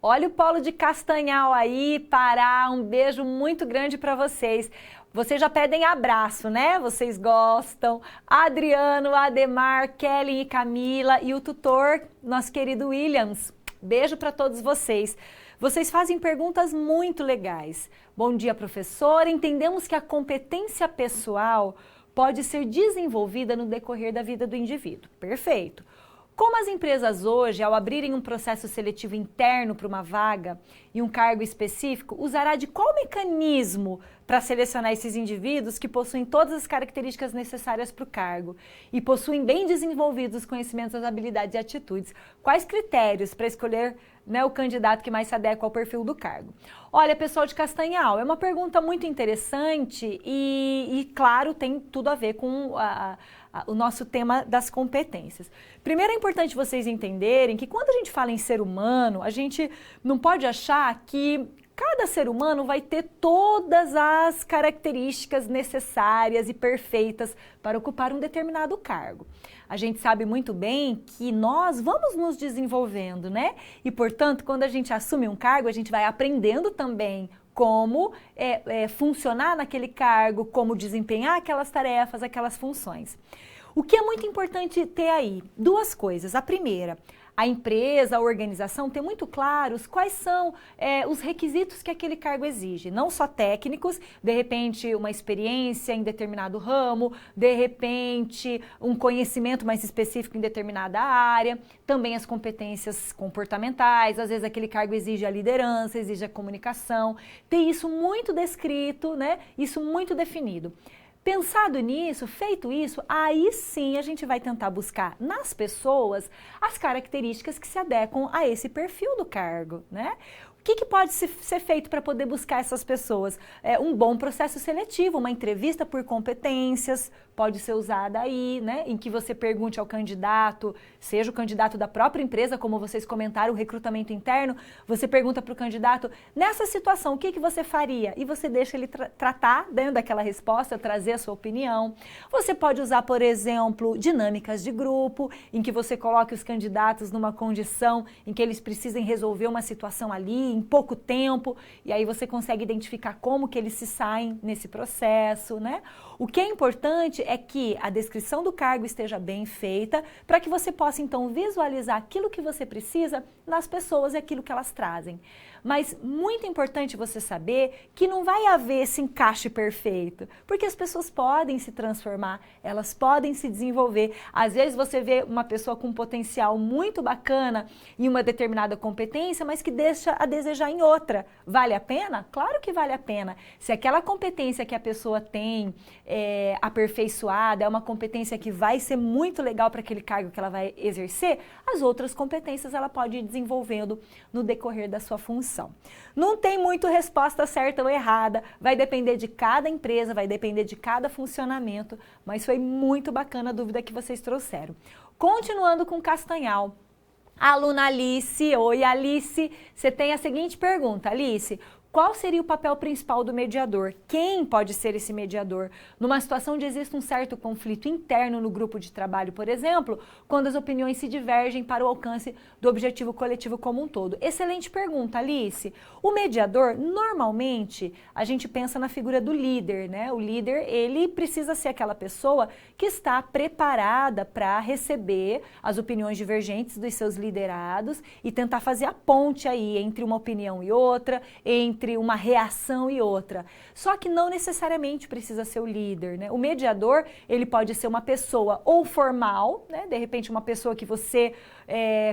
Olha o Polo de Castanhal aí, Pará, um beijo muito grande para vocês. Vocês já pedem abraço, né? Vocês gostam. Adriano, Ademar, Kelly e Camila e o tutor, nosso querido Williams. Beijo para todos vocês. Vocês fazem perguntas muito legais. Bom dia, professor. Entendemos que a competência pessoal pode ser desenvolvida no decorrer da vida do indivíduo. Perfeito. Como as empresas hoje, ao abrirem um processo seletivo interno para uma vaga e um cargo específico, usará de qual mecanismo para selecionar esses indivíduos que possuem todas as características necessárias para o cargo e possuem bem desenvolvidos os conhecimentos, as habilidades e atitudes? Quais critérios para escolher, né, o candidato que mais se adequa ao perfil do cargo? Olha, pessoal de Castanhal, é uma pergunta muito interessante e claro, tem tudo a ver com o nosso tema das competências. Primeiro é importante vocês entenderem que quando a gente fala em ser humano, a gente não pode achar que cada ser humano vai ter todas as características necessárias e perfeitas para ocupar um determinado cargo. A gente sabe muito bem que nós vamos nos desenvolvendo, né? E, portanto, quando a gente assume um cargo, a gente vai aprendendo também como funcionar naquele cargo, como desempenhar aquelas tarefas, aquelas funções. O que é muito importante ter aí? Duas coisas. A primeira, a empresa, a organização tem muito claros quais são os requisitos que aquele cargo exige. Não só técnicos, de repente uma experiência em determinado ramo, de repente um conhecimento mais específico em determinada área, também as competências comportamentais, às vezes aquele cargo exige a liderança, exige a comunicação. Tem isso muito descrito, né? Isso muito definido. Pensado nisso, feito isso, aí sim a gente vai tentar buscar nas pessoas as características que se adequam a esse perfil do cargo, né? O que pode ser feito para poder buscar essas pessoas? Um bom processo seletivo, uma entrevista por competências pode ser usada aí, né? Em que você pergunte ao candidato, seja o candidato da própria empresa, como vocês comentaram, o recrutamento interno, você pergunta para o candidato, nessa situação, o que você faria? E você deixa ele tratar dentro daquela resposta, trazer a sua opinião. Você pode usar, por exemplo, dinâmicas de grupo, em que você coloque os candidatos numa condição em que eles precisem resolver uma situação ali, em pouco tempo, e aí você consegue identificar como que eles se saem nesse processo, né? O que é importante é que a descrição do cargo esteja bem feita para que você possa, então, visualizar aquilo que você precisa nas pessoas e aquilo que elas trazem. Mas muito importante você saber que não vai haver esse encaixe perfeito, porque as pessoas podem se transformar, elas podem se desenvolver. Às vezes você vê uma pessoa com um potencial muito bacana em uma determinada competência, mas que deixa a desejar em outra. Vale a pena? Claro que vale a pena. Se aquela competência que a pessoa tem aperfeiçoada, é uma competência que vai ser muito legal para aquele cargo que ela vai exercer, as outras competências ela pode ir desenvolvendo no decorrer da sua função. Não tem muito resposta certa ou errada, vai depender de cada empresa, vai depender de cada funcionamento, mas foi muito bacana a dúvida que vocês trouxeram. Continuando com Castanhal, a aluna Alice, oi Alice, você tem a seguinte pergunta, Alice: qual seria o papel principal do mediador? Quem pode ser esse mediador? Numa situação onde existe um certo conflito interno no grupo de trabalho, por exemplo, quando as opiniões se divergem para o alcance do objetivo coletivo como um todo. Excelente pergunta, Alice. O mediador, normalmente, a gente pensa na figura do líder, né? O líder, ele precisa ser aquela pessoa que está preparada para receber as opiniões divergentes dos seus liderados e tentar fazer a ponte aí entre uma opinião e outra, entre uma reação e outra. Só que não necessariamente precisa ser o líder, né? O mediador, ele pode ser uma pessoa ou formal, né? De repente uma pessoa que você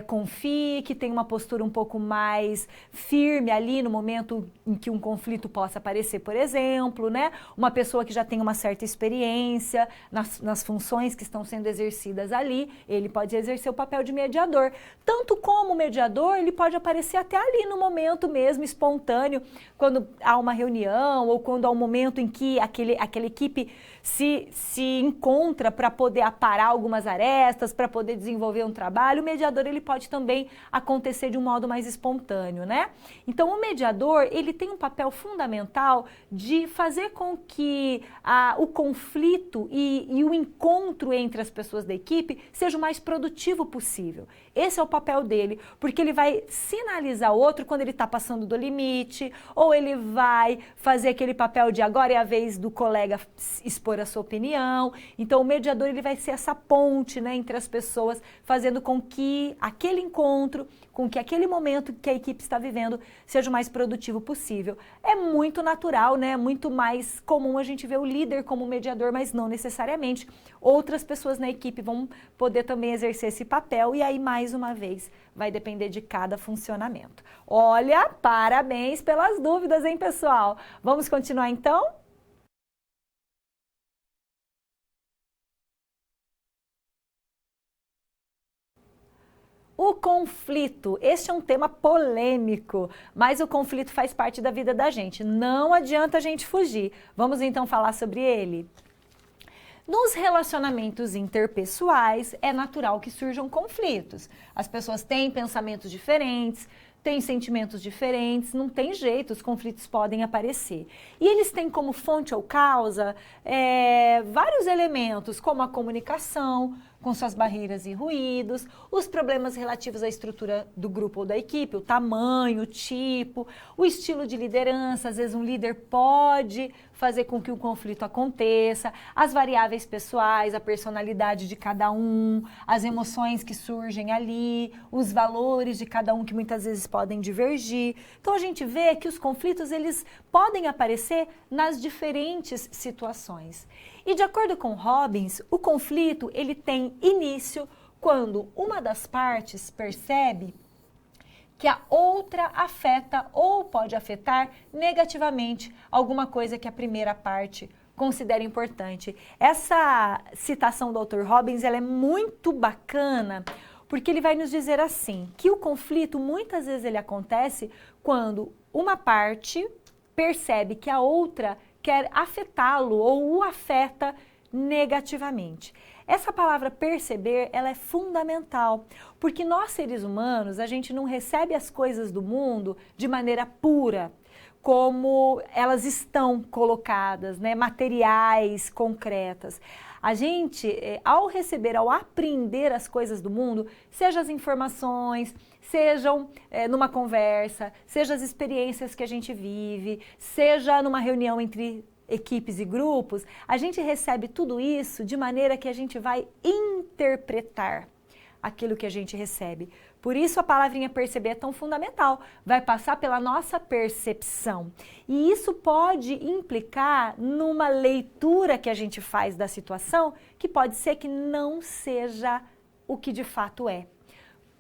confie, que tem uma postura um pouco mais firme ali no momento em que um conflito possa aparecer, por exemplo, né? Uma pessoa que já tem uma certa experiência nas funções que estão sendo exercidas ali, ele pode exercer o papel de mediador. Tanto como mediador, ele pode aparecer até ali no momento mesmo, espontâneo, quando há uma reunião ou quando há um momento em que aquela equipe se encontra para poder aparar algumas arestas, para poder desenvolver um trabalho. O mediador, ele pode também acontecer de um modo mais espontâneo, né? Então, o mediador, ele tem um papel fundamental de fazer com que o conflito e o encontro entre as pessoas da equipe seja o mais produtivo possível. Esse é o papel dele, porque ele vai sinalizar o outro quando ele está passando do limite, ou ele vai fazer aquele papel de agora é a vez do colega expor a sua opinião. Então, o mediador ele vai ser essa ponte, né, entre as pessoas, fazendo com que aquele encontro, com que aquele momento que a equipe está vivendo seja o mais produtivo possível. É muito natural, né? É muito mais comum a gente ver o líder como mediador, mas não necessariamente. Outras pessoas na equipe vão poder também exercer esse papel e aí, mais uma vez, vai depender de cada funcionamento. Olha, parabéns pelas dúvidas, hein, pessoal? Vamos continuar então? O conflito, este é um tema polêmico, mas o conflito faz parte da vida da gente, não adianta a gente fugir. Vamos então falar sobre ele? Nos relacionamentos interpessoais, é natural que surjam conflitos. As pessoas têm pensamentos diferentes, têm sentimentos diferentes, não tem jeito, os conflitos podem aparecer. E eles têm como fonte ou causa vários elementos, como a comunicação, com suas barreiras e ruídos, os problemas relativos à estrutura do grupo ou da equipe, o tamanho, o tipo, o estilo de liderança. Às vezes um líder pode fazer com que o conflito aconteça, as variáveis pessoais, a personalidade de cada um, as emoções que surgem ali, os valores de cada um que muitas vezes podem divergir. Então a gente vê que os conflitos eles podem aparecer nas diferentes situações. E de acordo com Robbins, o conflito ele tem início quando uma das partes percebe que a outra afeta ou pode afetar negativamente alguma coisa que a primeira parte considera importante. Essa citação do Dr. Robbins ela é muito bacana porque ele vai nos dizer assim, que o conflito muitas vezes ele acontece quando uma parte percebe que a outra quer afetá-lo ou o afeta negativamente. Essa palavra perceber, ela é fundamental, porque nós seres humanos, a gente não recebe as coisas do mundo de maneira pura, como elas estão colocadas, né, materiais, concretas. A gente, ao receber, ao apreender as coisas do mundo, seja as informações, sejam numa conversa, seja as experiências que a gente vive, seja numa reunião entre equipes e grupos, a gente recebe tudo isso de maneira que a gente vai interpretar aquilo que a gente recebe. Por isso a palavrinha perceber é tão fundamental, vai passar pela nossa percepção. E isso pode implicar numa leitura que a gente faz da situação, que pode ser que não seja o que de fato é.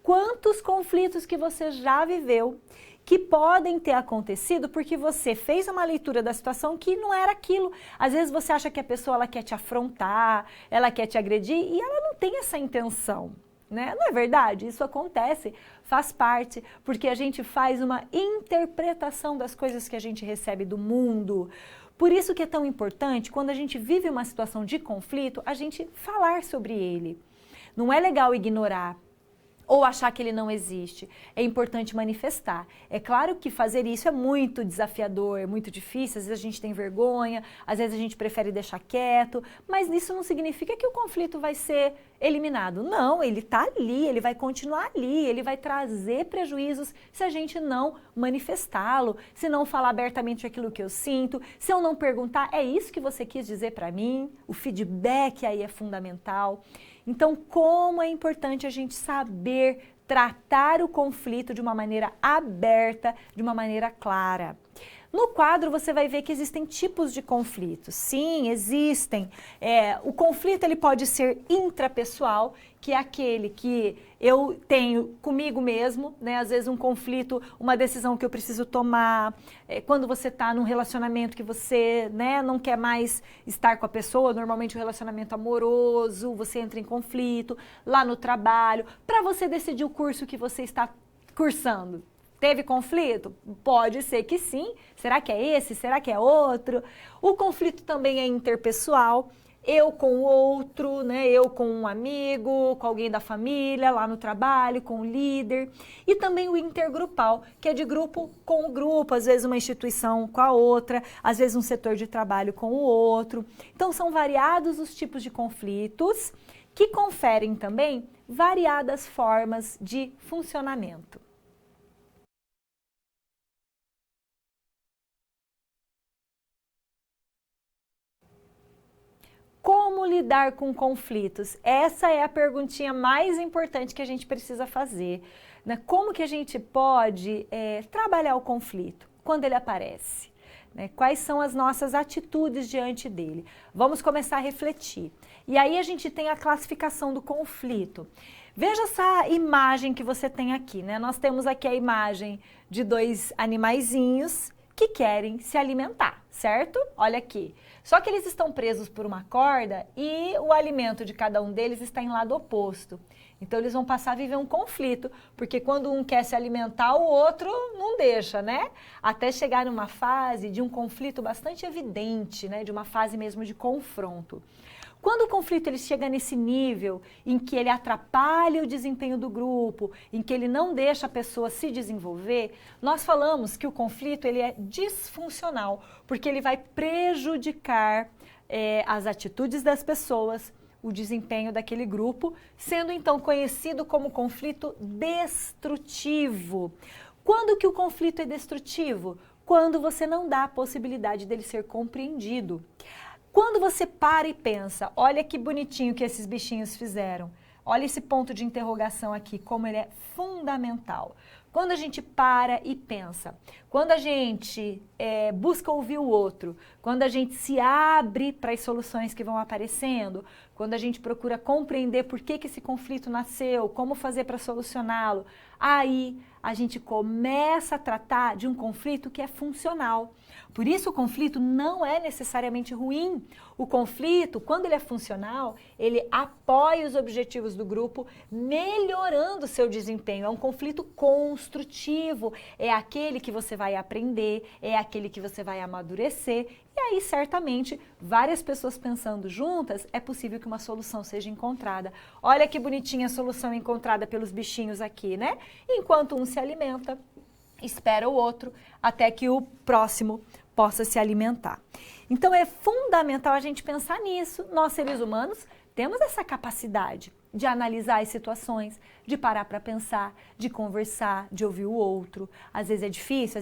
Quantos conflitos que você já viveu que podem ter acontecido porque você fez uma leitura da situação que não era aquilo. Às vezes você acha que a pessoa ela quer te afrontar, ela quer te agredir e ela não tem essa intenção, né? Não é verdade? Isso acontece, faz parte, porque a gente faz uma interpretação das coisas que a gente recebe do mundo. Por isso que é tão importante, quando a gente vive uma situação de conflito, a gente falar sobre ele. Não é legal ignorar ou achar que ele não existe. É importante manifestar. É claro que fazer isso é muito desafiador, é muito difícil, às vezes a gente tem vergonha, às vezes a gente prefere deixar quieto, mas isso não significa que o conflito vai ser eliminado. Não, ele está ali, ele vai continuar ali, ele vai trazer prejuízos se a gente não manifestá-lo, se não falar abertamente aquilo que eu sinto, se eu não perguntar, é isso que você quis dizer para mim? O feedback aí é fundamental. Então, como é importante a gente saber tratar o conflito de uma maneira aberta, de uma maneira clara. No quadro você vai ver que existem tipos de conflitos. Sim, existem. O conflito ele pode ser intrapessoal, que é aquele que eu tenho comigo mesmo, né? Às vezes um conflito, uma decisão que eu preciso tomar, quando você está num relacionamento que você, né, não quer mais estar com a pessoa, normalmente um relacionamento amoroso, você entra em conflito, lá no trabalho, para você decidir o curso que você está cursando. Teve conflito? Pode ser que sim. Será que é esse? Será que é outro? O conflito também é interpessoal. Eu com o outro, né? Eu com um amigo, com alguém da família, lá no trabalho, com o líder. E também o intergrupal, que é de grupo com o grupo, às vezes uma instituição com a outra, às vezes um setor de trabalho com o outro. Então são variados os tipos de conflitos que conferem também variadas formas de funcionamento. lidar com conflitos? Essa é a perguntinha mais importante que a gente precisa fazer, né? Como que a gente pode trabalhar o conflito quando ele aparece? Né? Quais são as nossas atitudes diante dele? Vamos começar a refletir. E aí a gente tem a classificação do conflito. Veja essa imagem que você tem aqui, né? Nós temos aqui a imagem de dois animaizinhos que querem se alimentar, certo? Olha aqui. Só que eles estão presos por uma corda e o alimento de cada um deles está em lado oposto. Então eles vão passar a viver um conflito, porque quando um quer se alimentar, o outro não deixa, né? Até chegar numa fase de um conflito bastante evidente, né? De uma fase mesmo de confronto. Quando o conflito ele chega nesse nível em que ele atrapalha o desempenho do grupo, em que ele não deixa a pessoa se desenvolver, nós falamos que o conflito ele é disfuncional, porque ele vai prejudicar as atitudes das pessoas, o desempenho daquele grupo, sendo então conhecido como conflito destrutivo. Quando que o conflito é destrutivo? Quando você não dá a possibilidade dele ser compreendido. Quando você para e pensa, olha que bonitinho que esses bichinhos fizeram, olha esse ponto de interrogação aqui, como ele é fundamental. Quando a gente para e pensa, quando a gente busca ouvir o outro, quando a gente se abre para as soluções que vão aparecendo, quando a gente procura compreender por que esse conflito nasceu, como fazer para solucioná-lo, aí a gente começa a tratar de um conflito que é funcional. Por isso o conflito não é necessariamente ruim. O conflito, quando ele é funcional, ele apoia os objetivos do grupo, melhorando o seu desempenho. É um conflito construtivo, é aquele que você vai aprender, é aquele que você vai amadurecer. E aí, certamente, várias pessoas pensando juntas, é possível que uma solução seja encontrada. Olha que bonitinha a solução encontrada pelos bichinhos aqui, né? Enquanto um se alimenta, espera o outro até que o próximo possa se alimentar. Então é fundamental a gente pensar nisso. Nós, seres humanos, temos essa capacidade de analisar as situações, de parar para pensar, de conversar, de ouvir o outro. Às vezes é difícil,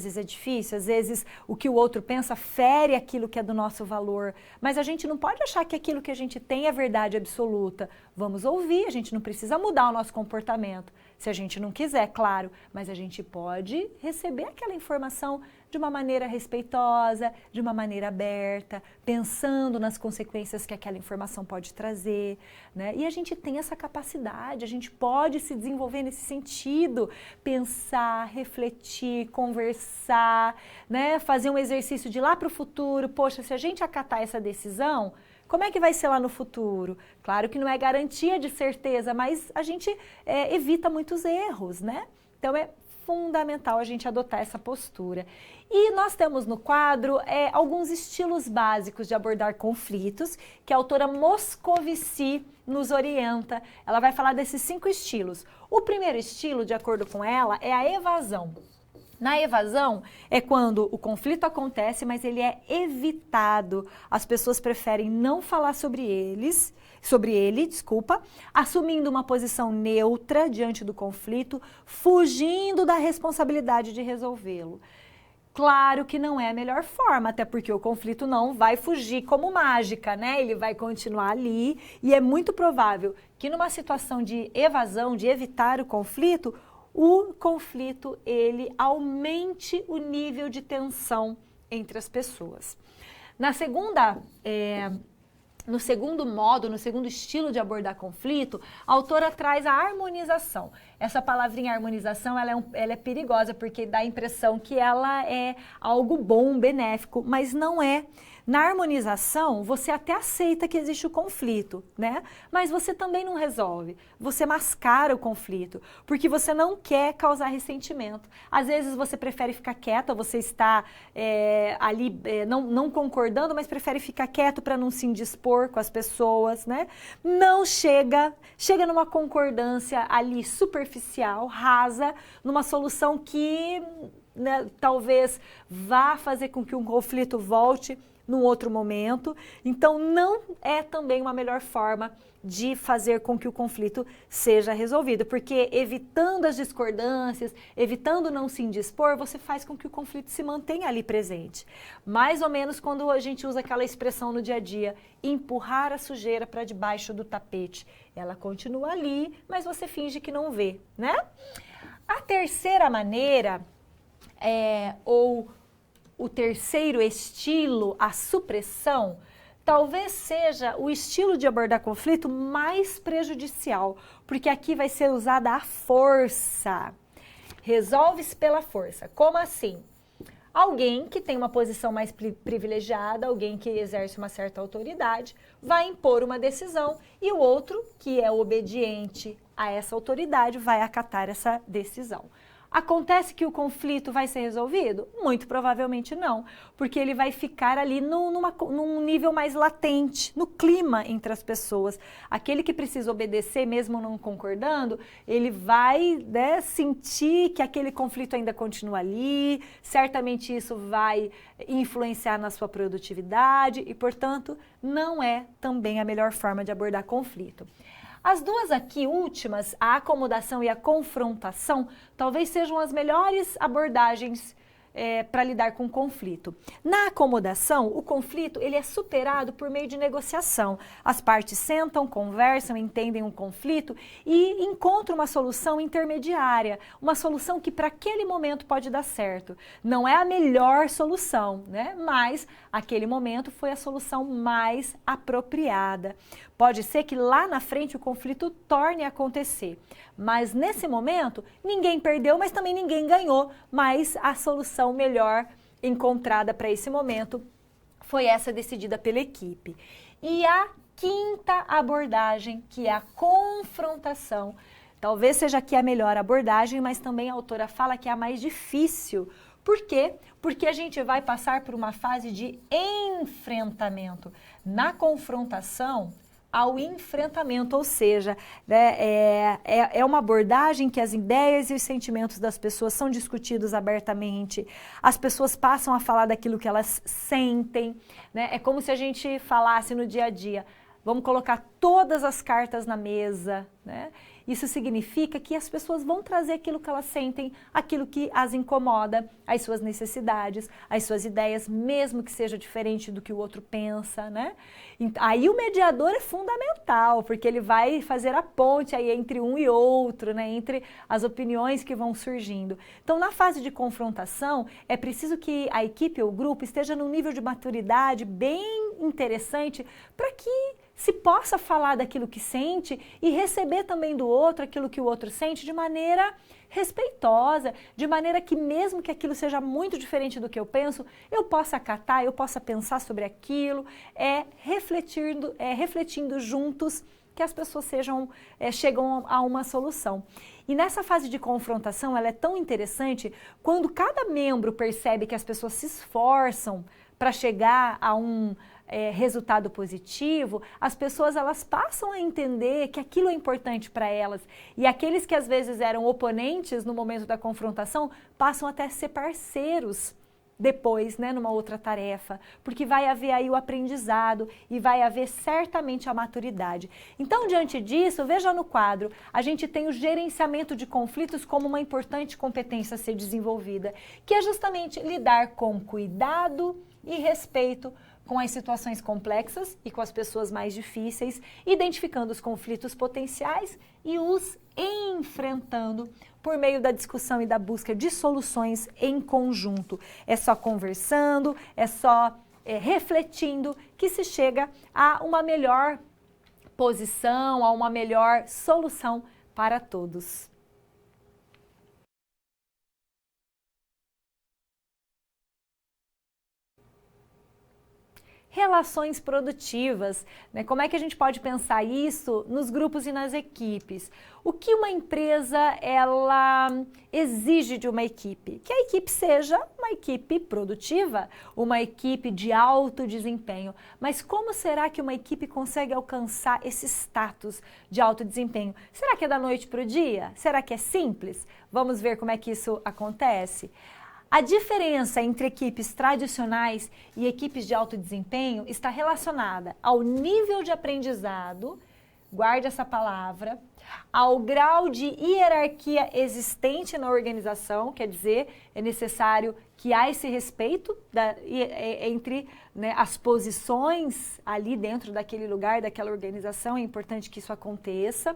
às vezes o que o outro pensa fere aquilo que é do nosso valor, mas a gente não pode achar que aquilo que a gente tem é verdade absoluta. Vamos ouvir, a gente não precisa mudar o nosso comportamento, se a gente não quiser, claro, mas a gente pode receber aquela informação de uma maneira respeitosa, de uma maneira aberta, pensando nas consequências que aquela informação pode trazer, né? E a gente tem essa capacidade, a gente pode se desenvolver nesse sentido, pensar, refletir, conversar, né? Fazer um exercício de lá para o futuro. Poxa, se a gente acatar essa decisão, como é que vai ser lá no futuro? Claro que não é garantia de certeza, mas a gente evita muitos erros, né? Então é fundamental a gente adotar essa postura. E nós temos no quadro alguns estilos básicos de abordar conflitos, que a autora Moscovici nos orienta. Ela vai falar desses 5 estilos. O primeiro estilo, de acordo com ela, é a evasão. Na evasão é quando o conflito acontece, mas ele é evitado. As pessoas preferem não falar sobre ele, assumindo uma posição neutra diante do conflito, fugindo da responsabilidade de resolvê-lo. Claro que não é a melhor forma, até porque o conflito não vai fugir como mágica, né? Ele vai continuar ali e é muito provável que numa situação de evasão, de evitar o conflito ele aumente o nível de tensão entre as pessoas. No segundo estilo de abordar conflito, a autora traz a harmonização. Essa palavrinha harmonização, ela é perigosa porque dá a impressão que ela é algo bom, benéfico, mas não é. Na harmonização, você até aceita que existe o conflito, né? Mas você também não resolve. Você mascara o conflito, porque você não quer causar ressentimento. Às vezes você prefere ficar quieto, você está ali não concordando, mas prefere ficar quieto para não se indispor com as pessoas, né? Não chega numa concordância ali superficial, rasa, numa solução que, né, talvez vá fazer com que um conflito volte num outro momento. Então, não é também uma melhor forma de fazer com que o conflito seja resolvido, porque evitando as discordâncias, evitando não se indispor, você faz com que o conflito se mantenha ali presente. Mais ou menos quando a gente usa aquela expressão no dia a dia, empurrar a sujeira para debaixo do tapete. Ela continua ali, mas você finge que não vê, né? A terceira maneira, ou o terceiro estilo, a supressão, talvez seja o estilo de abordar conflito mais prejudicial, porque aqui vai ser usada a força. Resolve-se pela força. Como assim? Alguém que tem uma posição mais privilegiada, alguém que exerce uma certa autoridade, vai impor uma decisão e o outro, que é obediente a essa autoridade, vai acatar essa decisão. Acontece que o conflito vai ser resolvido? Muito provavelmente não, porque ele vai ficar ali num nível mais latente, no clima entre as pessoas. Aquele que precisa obedecer, mesmo não concordando, ele vai, né, sentir que aquele conflito ainda continua ali, certamente isso vai influenciar na sua produtividade e, portanto, não é também a melhor forma de abordar conflito. As duas aqui últimas, a acomodação e a confrontação, talvez sejam as melhores abordagens para lidar com o conflito. Na acomodação, o conflito ele é superado por meio de negociação. As partes sentam, conversam, entendem um conflito e encontram uma solução intermediária, uma solução que para aquele momento pode dar certo. Não é a melhor solução, né? Mas aquele momento foi a solução mais apropriada. Pode ser que lá na frente o conflito torne a acontecer, mas nesse momento ninguém perdeu, mas também ninguém ganhou, mas a solução melhor encontrada para esse momento foi essa decidida pela equipe. E a quinta abordagem, que é a confrontação, talvez seja aqui a melhor abordagem, mas também a autora fala que é a mais difícil. Por quê? Porque a gente vai passar por uma fase de enfrentamento. Na confrontação, ao enfrentamento, ou seja, né, é uma abordagem que as ideias e os sentimentos das pessoas são discutidos abertamente, as pessoas passam a falar daquilo que elas sentem, né? É como se a gente falasse no dia a dia, vamos colocar todas as cartas na mesa, né? Isso significa que as pessoas vão trazer aquilo que elas sentem, aquilo que as incomoda, as suas necessidades, as suas ideias, mesmo que seja diferente do que o outro pensa, né? Aí o mediador é fundamental, porque ele vai fazer a ponte aí entre um e outro, né? Entre as opiniões que vão surgindo. Então, na fase de confrontação, é preciso que a equipe ou o grupo esteja num nível de maturidade bem interessante para que se possa falar daquilo que sente e receber também do outro aquilo que o outro sente de maneira respeitosa, de maneira que mesmo que aquilo seja muito diferente do que eu penso, eu possa acatar, eu possa pensar sobre aquilo, refletindo juntos que as pessoas chegam a uma solução. E nessa fase de confrontação, ela é tão interessante quando cada membro percebe que as pessoas se esforçam para chegar a um resultado positivo, as pessoas elas passam a entender que aquilo é importante para elas. E aqueles que às vezes eram oponentes no momento da confrontação passam até a ser parceiros depois, né, numa outra tarefa, porque vai haver aí o aprendizado e vai haver certamente a maturidade. Então, diante disso, veja no quadro, a gente tem o gerenciamento de conflitos como uma importante competência a ser desenvolvida, que é justamente lidar com cuidado e respeito com as situações complexas e com as pessoas mais difíceis, identificando os conflitos potenciais e os enfrentando por meio da discussão e da busca de soluções em conjunto. É só conversando, é só refletindo que se chega a uma melhor posição, a uma melhor solução para todos. Relações produtivas, né? Como é que a gente pode pensar isso nos grupos e nas equipes? O que uma empresa ela exige de uma equipe? Que a equipe seja uma equipe produtiva, uma equipe de alto desempenho. Mas como será que uma equipe consegue alcançar esse status de alto desempenho? Será que é da noite para o dia? Será que é simples? Vamos ver como é que isso acontece. A diferença entre equipes tradicionais e equipes de alto desempenho está relacionada ao nível de aprendizado, guarde essa palavra, ao grau de hierarquia existente na organização, quer dizer, é necessário que há esse respeito entre, né, as posições ali dentro daquele lugar, daquela organização, é importante que isso aconteça.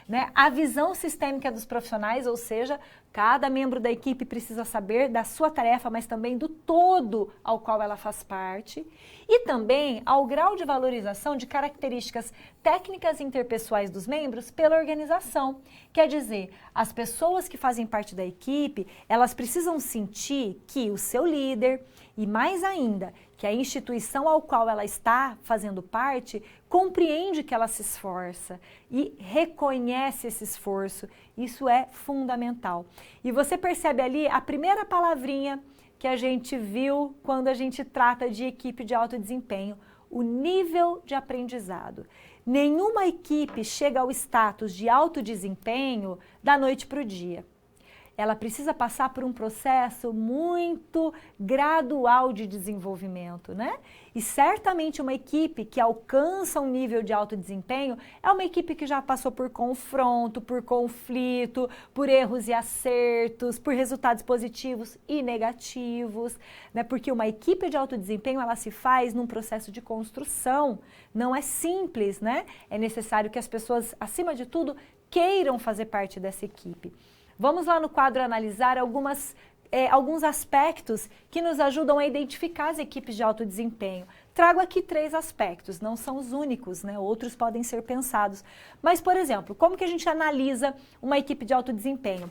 Né? A visão sistêmica dos profissionais, ou seja, cada membro da equipe precisa saber da sua tarefa, mas também do todo ao qual ela faz parte. E também ao grau de valorização de características técnicas e interpessoais dos membros pela organização. Quer dizer, as pessoas que fazem parte da equipe, elas precisam sentir que o seu líder, e mais ainda, que a instituição ao qual ela está fazendo parte compreende que ela se esforça e reconhece esse esforço. Isso é fundamental. E você percebe ali a primeira palavrinha que a gente viu quando a gente trata de equipe de alto desempenho, o nível de aprendizado. Nenhuma equipe chega ao status de alto desempenho da noite para o dia. Ela precisa passar por um processo muito gradual de desenvolvimento, né? E certamente uma equipe que alcança um nível de alto desempenho é uma equipe que já passou por confronto, por conflito, por erros e acertos, por resultados positivos e negativos, né? Porque uma equipe de alto desempenho, ela se faz num processo de construção, não é simples, né? É necessário que as pessoas, acima de tudo, queiram fazer parte dessa equipe. Vamos lá no quadro analisar alguns aspectos que nos ajudam a identificar as equipes de alto desempenho. Trago aqui 3 aspectos, não são os únicos, né? Outros podem ser pensados. Mas, por exemplo, como que a gente analisa uma equipe de alto desempenho?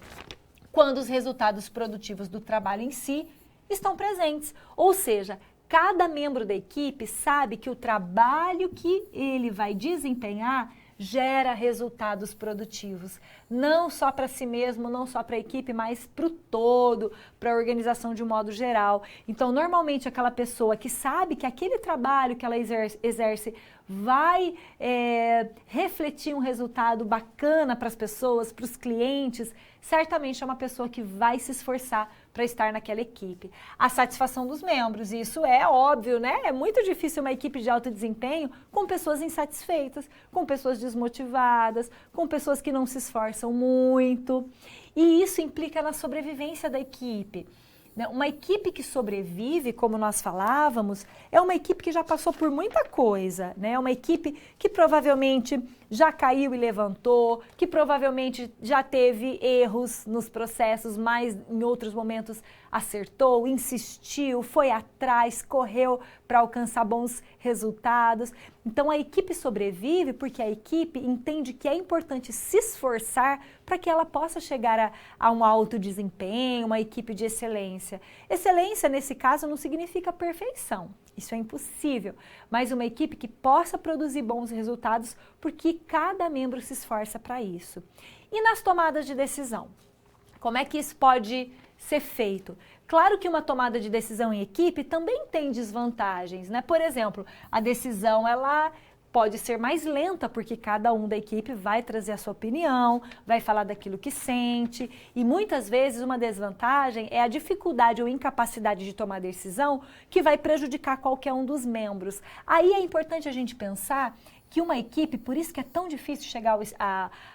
Quando os resultados produtivos do trabalho em si estão presentes. Ou seja, cada membro da equipe sabe que o trabalho que ele vai desempenhar gera resultados produtivos, não só para si mesmo, não só para a equipe, mas para o todo, para a organização de um modo geral. Então, normalmente, aquela pessoa que sabe que aquele trabalho que ela exerce vai refletir um resultado bacana para as pessoas, para os clientes, certamente é uma pessoa que vai se esforçar para estar naquela equipe. A satisfação dos membros, isso é óbvio, né? É muito difícil uma equipe de alto desempenho com pessoas insatisfeitas, com pessoas desmotivadas, com pessoas que não se esforçam muito. E isso implica na sobrevivência da equipe. Uma equipe que sobrevive, como nós falávamos, é uma equipe que já passou por muita coisa, né? Uma equipe que provavelmente já caiu e levantou, que provavelmente já teve erros nos processos, mas em outros momentos acertou, insistiu, foi atrás, correu para alcançar bons resultados. Então a equipe sobrevive porque a equipe entende que é importante se esforçar para que ela possa chegar a um alto desempenho, uma equipe de excelência. Excelência, nesse caso, não significa perfeição. Isso é impossível, mas uma equipe que possa produzir bons resultados porque cada membro se esforça para isso. E nas tomadas de decisão? Como é que isso pode ser feito? Claro que uma tomada de decisão em equipe também tem desvantagens, né? Por exemplo, a decisão, ela pode ser mais lenta, porque cada um da equipe vai trazer a sua opinião, vai falar daquilo que sente, e muitas vezes uma desvantagem é a dificuldade ou incapacidade de tomar decisão que vai prejudicar qualquer um dos membros. Aí é importante a gente pensar que uma equipe, por isso que é tão difícil chegar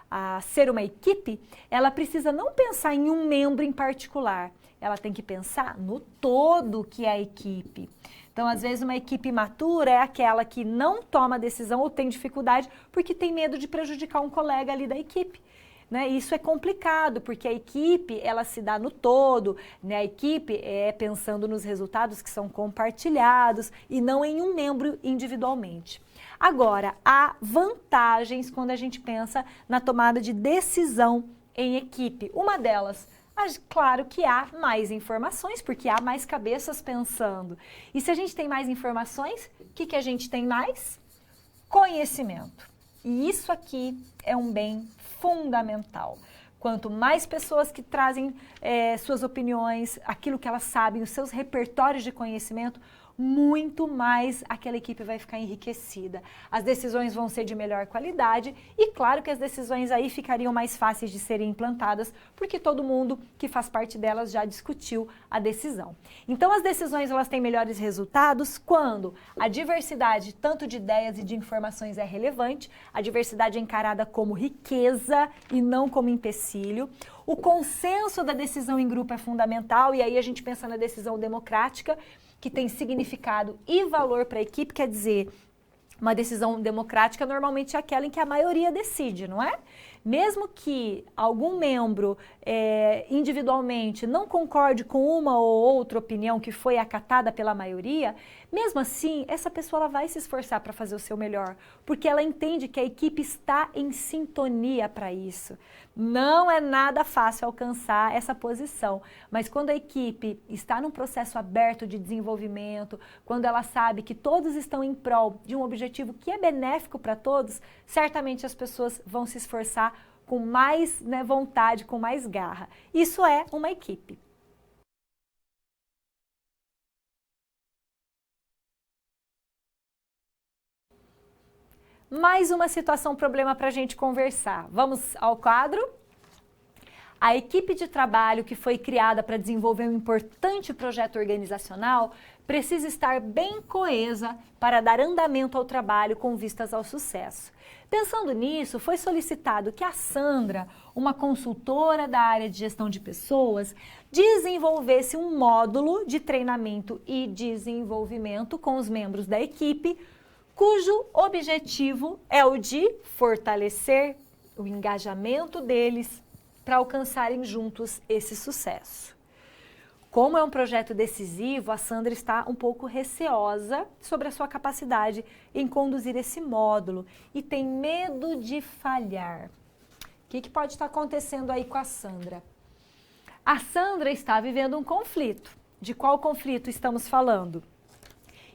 a ser uma equipe, ela precisa não pensar em um membro em particular, ela tem que pensar no todo que é a equipe. Então, às vezes, uma equipe imatura é aquela que não toma decisão ou tem dificuldade porque tem medo de prejudicar um colega ali da equipe. Né? Isso é complicado, porque a equipe, ela se dá no todo, né? A equipe é pensando nos resultados que são compartilhados e não em um membro individualmente. Agora, há vantagens quando a gente pensa na tomada de decisão em equipe. Uma delas, claro que há mais informações, porque há mais cabeças pensando. E se a gente tem mais informações, o que a gente tem mais? Conhecimento. E isso aqui é um bem fundamental. Quanto mais pessoas que trazem suas opiniões, aquilo que elas sabem, os seus repertórios de conhecimento, muito mais aquela equipe vai ficar enriquecida. As decisões vão ser de melhor qualidade e claro que as decisões aí ficariam mais fáceis de serem implantadas, porque todo mundo que faz parte delas já discutiu a decisão. Então as decisões elas têm melhores resultados quando a diversidade tanto de ideias e de informações é relevante, a diversidade é encarada como riqueza e não como empecilho. O consenso da decisão em grupo é fundamental e aí a gente pensa na decisão democrática, que tem significado e valor para a equipe, quer dizer, uma decisão democrática normalmente é aquela em que a maioria decide, não é? Mesmo que algum membro individualmente não concorde com uma ou outra opinião que foi acatada pela maioria, mesmo assim, essa pessoa ela vai se esforçar para fazer o seu melhor, porque ela entende que a equipe está em sintonia para isso. Não é nada fácil alcançar essa posição, mas quando a equipe está num processo aberto de desenvolvimento, quando ela sabe que todos estão em prol de um objetivo que é benéfico para todos, certamente as pessoas vão se esforçar com mais vontade, com mais garra. Isso é uma equipe. Mais uma situação, problema para a gente conversar. Vamos ao quadro? A equipe de trabalho que foi criada para desenvolver um importante projeto organizacional precisa estar bem coesa para dar andamento ao trabalho com vistas ao sucesso. Pensando nisso, foi solicitado que a Sandra, uma consultora da área de gestão de pessoas, desenvolvesse um módulo de treinamento e desenvolvimento com os membros da equipe, cujo objetivo é o de fortalecer o engajamento deles para alcançarem juntos esse sucesso. Como é um projeto decisivo, a Sandra está um pouco receosa sobre a sua capacidade em conduzir esse módulo e tem medo de falhar. O que pode estar acontecendo aí com a Sandra? A Sandra está vivendo um conflito. De qual conflito estamos falando?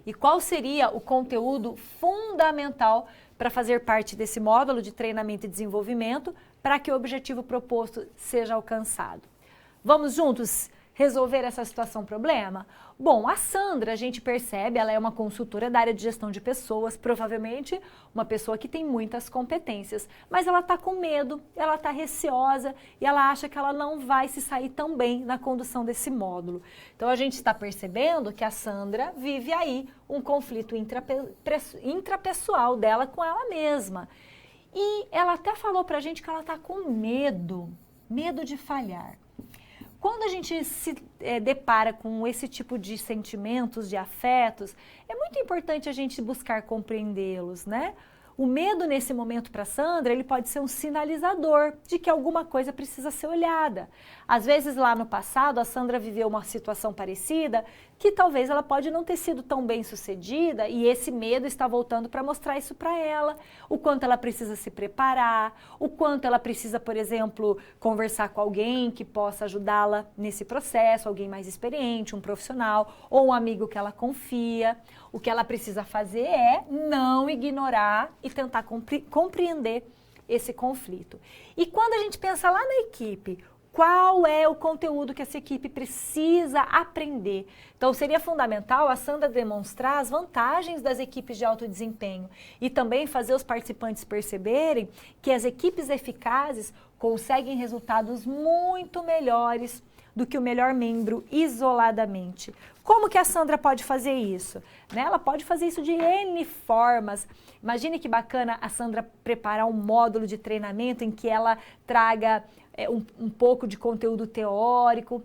E qual seria o conteúdo fundamental para fazer parte desse módulo de treinamento e desenvolvimento para que o objetivo proposto seja alcançado? Vamos juntos resolver essa situação problema? Bom, a Sandra, a gente percebe, ela é uma consultora da área de gestão de pessoas, provavelmente uma pessoa que tem muitas competências, mas ela está com medo, ela está receosa e ela acha que ela não vai se sair tão bem na condução desse módulo. Então a gente está percebendo que a Sandra vive aí um conflito intrapessoal dela com ela mesma. E ela até falou pra gente que ela está com medo de falhar. Quando a gente se depara com esse tipo de sentimentos, de afetos, é muito importante a gente buscar compreendê-los, né? O medo nesse momento para Sandra, ele pode ser um sinalizador de que alguma coisa precisa ser olhada. Às vezes lá no passado a Sandra viveu uma situação parecida que talvez ela pode não ter sido tão bem sucedida e esse medo está voltando para mostrar isso para ela, o quanto ela precisa se preparar, o quanto ela precisa, por exemplo, conversar com alguém que possa ajudá-la nesse processo, alguém mais experiente, um profissional ou um amigo que ela confia. O que ela precisa fazer é não ignorar e tentar compreender esse conflito. E quando a gente pensa lá na equipe, qual é o conteúdo que essa equipe precisa aprender? Então, seria fundamental a Sandra demonstrar as vantagens das equipes de alto desempenho e também fazer os participantes perceberem que as equipes eficazes conseguem resultados muito melhores do que o melhor membro isoladamente. Como que a Sandra pode fazer isso? Né? Ela pode fazer isso de N formas. Imagine que bacana a Sandra preparar um módulo de treinamento em que ela traga um pouco de conteúdo teórico,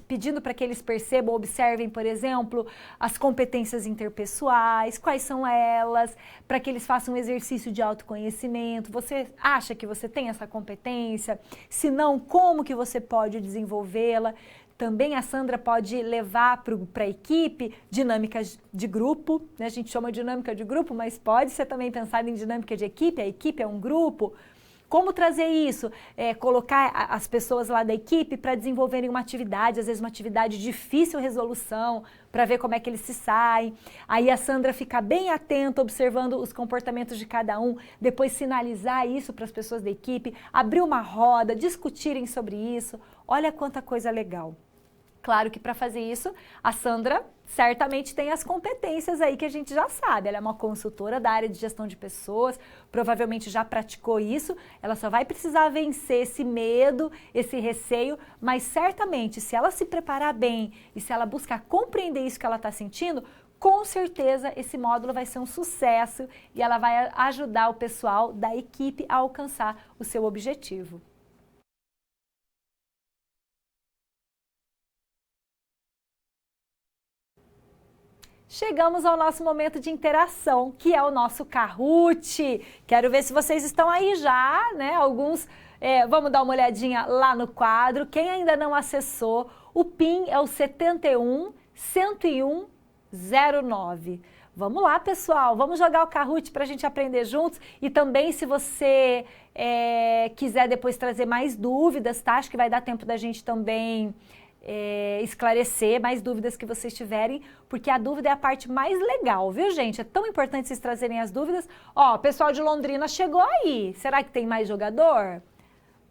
pedindo para que eles percebam, observem, por exemplo, as competências interpessoais, quais são elas, para que eles façam um exercício de autoconhecimento. Você acha que você tem essa competência? Se não, como que você pode desenvolvê-la? Também a Sandra pode levar para a equipe dinâmicas de grupo, né? A gente chama de dinâmica de grupo, mas pode ser também pensado em dinâmica de equipe, a equipe é um grupo. Como trazer isso? Colocar as pessoas lá da equipe para desenvolverem uma atividade, às vezes uma atividade de difícil resolução, para ver como é que eles se saem. Aí a Sandra fica bem atenta, observando os comportamentos de cada um, depois sinalizar isso para as pessoas da equipe, abrir uma roda, discutirem sobre isso. Olha quanta coisa legal. Claro que para fazer isso, a Sandra certamente tem as competências aí que a gente já sabe. Ela é uma consultora da área de gestão de pessoas, provavelmente já praticou isso. Ela só vai precisar vencer esse medo, esse receio, mas certamente, se ela se preparar bem e se ela buscar compreender isso que ela está sentindo, com certeza esse módulo vai ser um sucesso e ela vai ajudar o pessoal da equipe a alcançar o seu objetivo. Chegamos ao nosso momento de interação, que é o nosso Kahoot. Quero ver se vocês estão aí já, né? Alguns, vamos dar uma olhadinha lá no quadro. Quem ainda não acessou, o PIN é o 71-101-09. Vamos lá, pessoal, vamos jogar o Kahoot para a gente aprender juntos. E também, se você quiser depois trazer mais dúvidas, tá? Acho que vai dar tempo da gente também esclarecer mais dúvidas que vocês tiverem, porque a dúvida é a parte mais legal, viu, gente? É tão importante vocês trazerem as dúvidas. Ó, o pessoal de Londrina chegou aí. Será que tem mais jogador?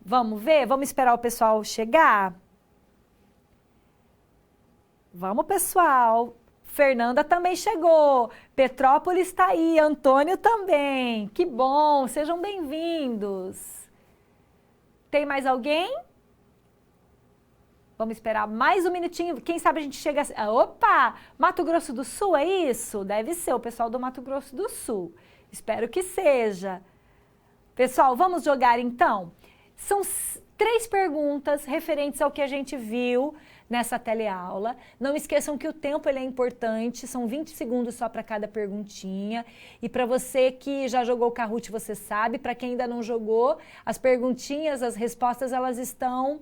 Vamos ver? Vamos esperar o pessoal chegar? Vamos, pessoal. Fernanda também chegou. Petrópolis está aí. Antônio também. Que bom. Sejam bem-vindos. Tem mais alguém? Vamos esperar mais um minutinho. Quem sabe a gente chega... Opa! Mato Grosso do Sul, é isso? Deve ser o pessoal do Mato Grosso do Sul. Espero que seja. Pessoal, vamos jogar então? São 3 perguntas referentes ao que a gente viu nessa teleaula. Não esqueçam que o tempo ele é importante, são 20 segundos só para cada perguntinha. E para você que já jogou o Kahoot, você sabe. Para quem ainda não jogou, as perguntinhas, as respostas, elas estão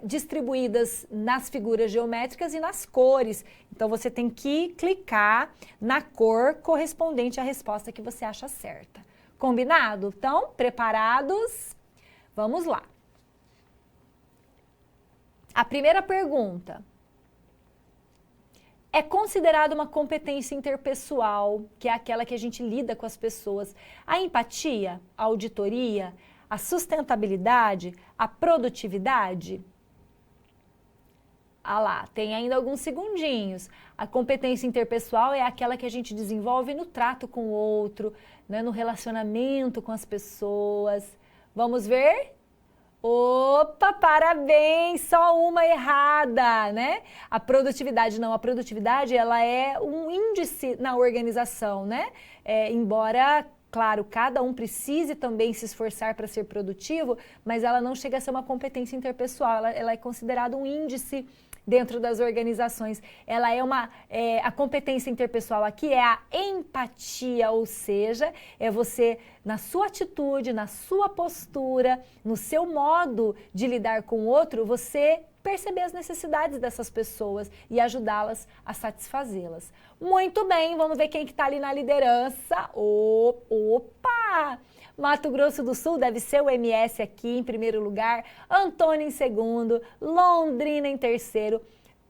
distribuídas nas figuras geométricas e nas cores. Então, você tem que clicar na cor correspondente à resposta que você acha certa. Combinado? Então, preparados? Vamos lá. A primeira pergunta. É considerada uma competência interpessoal, que é aquela que a gente lida com as pessoas, a empatia, a auditoria, a sustentabilidade, a produtividade? Ah lá, tem ainda alguns segundinhos. A competência interpessoal é aquela que a gente desenvolve no trato com o outro, né, no relacionamento com as pessoas. Vamos ver? Opa, parabéns! Só uma errada, né? A produtividade não. A produtividade, ela é um índice na organização, né? Embora, claro, cada um precise também se esforçar para ser produtivo, mas ela não chega a ser uma competência interpessoal. Ela é considerada um índice dentro das organizações. Ela é a competência interpessoal aqui é a empatia, ou seja, é você, na sua atitude, na sua postura, no seu modo de lidar com o outro, você perceber as necessidades dessas pessoas e ajudá-las a satisfazê-las. Muito bem, vamos ver quem que está ali na liderança. Opa! Mato Grosso do Sul deve ser o MS aqui em primeiro lugar, Antônio em segundo, Londrina em terceiro,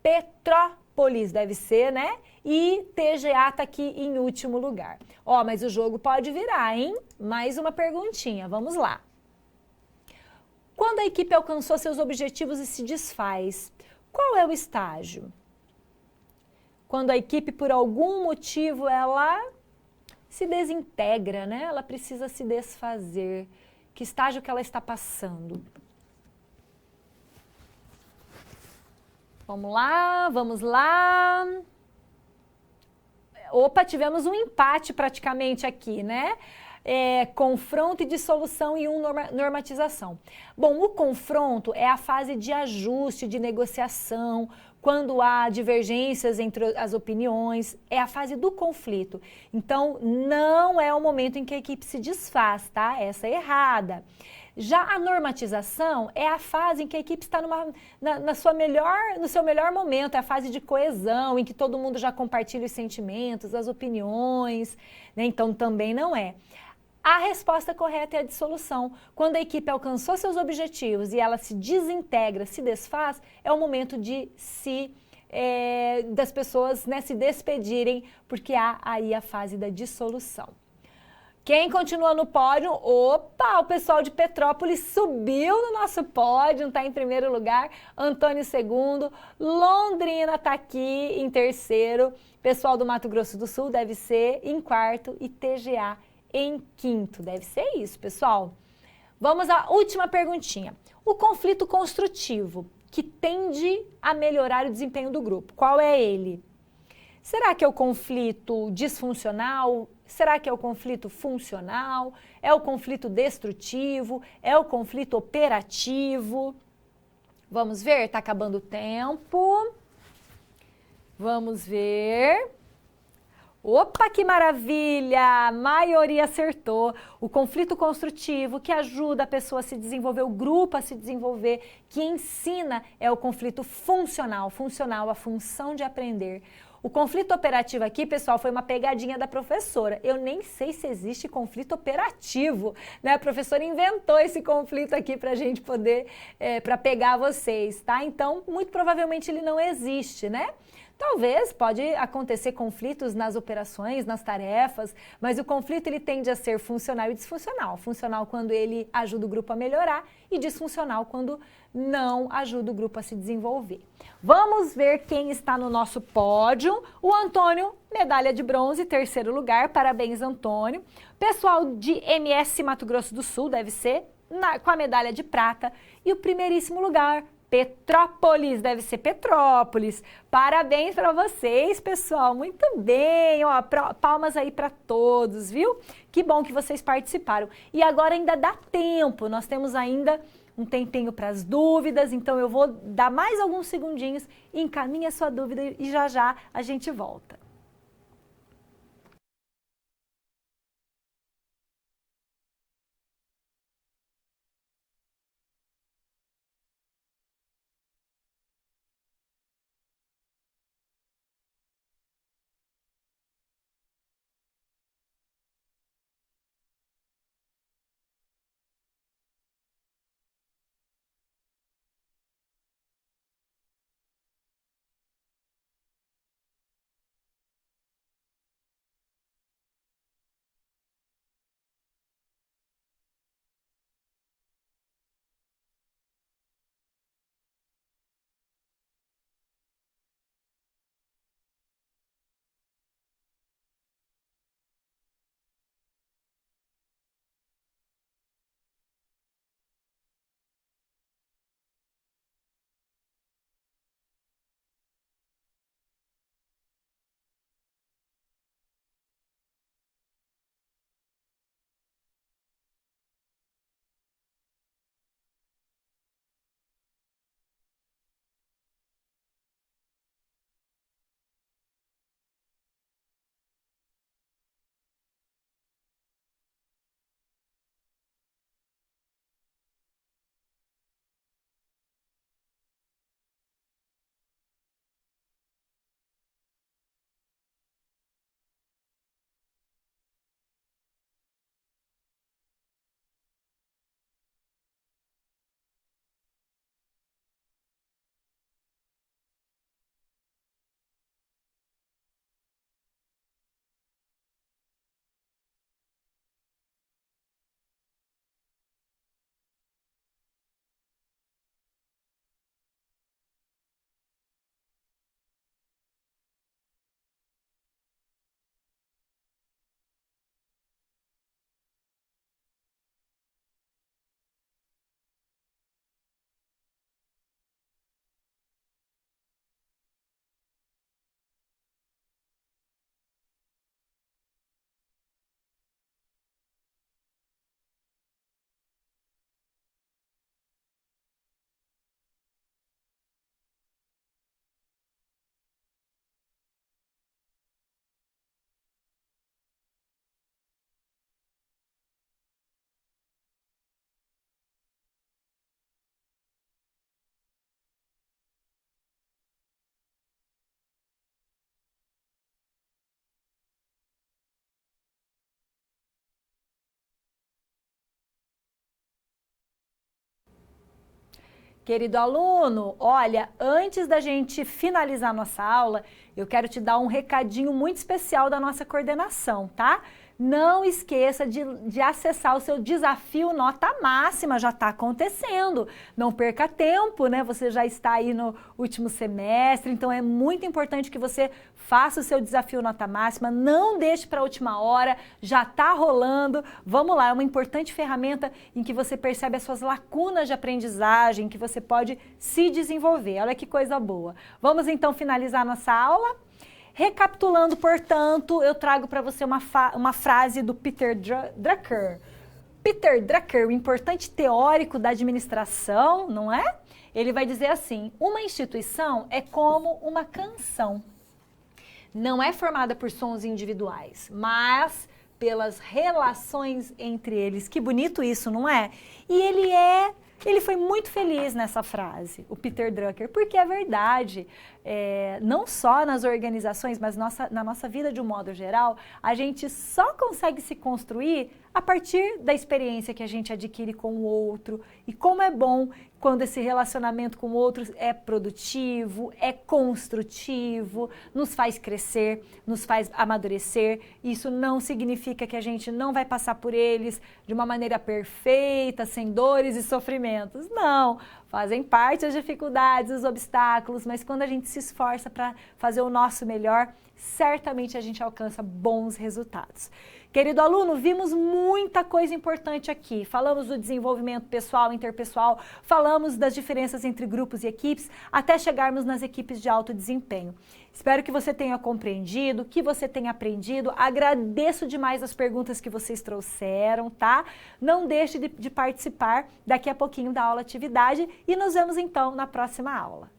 Petrópolis deve ser, né? E TGA tá aqui em último lugar. Ó, mas o jogo pode virar, hein? Mais uma perguntinha, vamos lá. Quando a equipe alcançou seus objetivos e se desfaz, qual é o estágio? Quando a equipe, por algum motivo, ela se desintegra, né? Ela precisa se desfazer. Que estágio que ela está passando? Vamos lá, vamos lá. Opa, tivemos um empate praticamente aqui, né? Confronto e dissolução e normatização. Bom, o confronto é a fase de ajuste, de negociação, quando há divergências entre as opiniões, é a fase do conflito. Então, não é o momento em que a equipe se desfaz, tá? Essa é errada. Já a normatização é a fase em que a equipe está no seu melhor momento, é a fase de coesão, em que todo mundo já compartilha os sentimentos, as opiniões, né? Então, também não é. A resposta correta é a dissolução. Quando a equipe alcançou seus objetivos e ela se desintegra, se desfaz, é o momento de das pessoas, né, se despedirem, porque há aí a fase da dissolução. Quem continua no pódio? Opa, o pessoal de Petrópolis subiu no nosso pódio, está em primeiro lugar. Antônio segundo, Londrina está aqui em terceiro. Pessoal do Mato Grosso do Sul deve ser em quarto e TGA em quinto. Deve ser isso, pessoal. Vamos à última perguntinha. O conflito construtivo que tende a melhorar o desempenho do grupo, qual é ele? Será que é o conflito disfuncional? Será que é o conflito funcional? É o conflito destrutivo? É o conflito operativo? Vamos ver, está acabando o tempo. Vamos ver. Opa, que maravilha! A maioria acertou. O conflito construtivo que ajuda a pessoa a se desenvolver, o grupo a se desenvolver, que ensina é o conflito funcional. Funcional, a função de aprender. O conflito operativo aqui, pessoal, foi uma pegadinha da professora. Eu nem sei se existe conflito operativo, né? A professora inventou esse conflito aqui para a gente poder, para pegar vocês, tá? Então, muito provavelmente ele não existe, né? Talvez pode acontecer conflitos nas operações, nas tarefas, mas o conflito ele tende a ser funcional e disfuncional. Funcional quando ele ajuda o grupo a melhorar e disfuncional quando não ajuda o grupo a se desenvolver. Vamos ver quem está no nosso pódio. O Antônio, medalha de bronze, terceiro lugar. Parabéns, Antônio. Pessoal de MS Mato Grosso do Sul deve ser com a medalha de prata. E o primeiríssimo lugar, Petrópolis, deve ser Petrópolis. Parabéns para vocês, pessoal. Muito bem. Ó, palmas aí para todos, viu? Que bom que vocês participaram. E agora ainda dá tempo. Nós temos ainda um tempinho para as dúvidas, então eu vou dar mais alguns segundinhos, encaminhe a sua dúvida e já já a gente volta. Querido aluno, olha, antes da gente finalizar nossa aula, eu quero te dar um recadinho muito especial da nossa coordenação, tá? Não esqueça de acessar o seu desafio nota máxima, já está acontecendo. Não perca tempo, né? Você já está aí no último semestre, então é muito importante que você faça o seu desafio nota máxima, não deixe para a última hora, já está rolando. Vamos lá, é uma importante ferramenta em que você percebe as suas lacunas de aprendizagem, que você pode se desenvolver. Olha que coisa boa. Vamos então finalizar nossa aula? Recapitulando, portanto, eu trago para você uma frase do Peter Drucker. Peter Drucker, o importante teórico da administração, não é? Ele vai dizer assim, uma instituição é como uma canção. Não é formada por sons individuais, mas pelas relações entre eles. Que bonito isso, não é? E ele foi muito feliz nessa frase, o Peter Drucker, porque é verdade, não só nas organizações, mas na nossa vida de um modo geral, a gente só consegue se construir a partir da experiência que a gente adquire com o outro. E como é bom quando esse relacionamento com outros é produtivo, é construtivo, nos faz crescer, nos faz amadurecer. Isso não significa que a gente não vai passar por eles de uma maneira perfeita, sem dores e sofrimentos. Não, fazem parte as dificuldades, os obstáculos, mas quando a gente se esforça para fazer o nosso melhor, certamente a gente alcança bons resultados. Querido aluno, vimos muita coisa importante aqui. Falamos do desenvolvimento pessoal, interpessoal, falamos das diferenças entre grupos e equipes, até chegarmos nas equipes de alto desempenho. Espero que você tenha compreendido, que você tenha aprendido. Agradeço demais as perguntas que vocês trouxeram, tá? Não deixe de participar daqui a pouquinho da aula atividade e nos vemos então na próxima aula.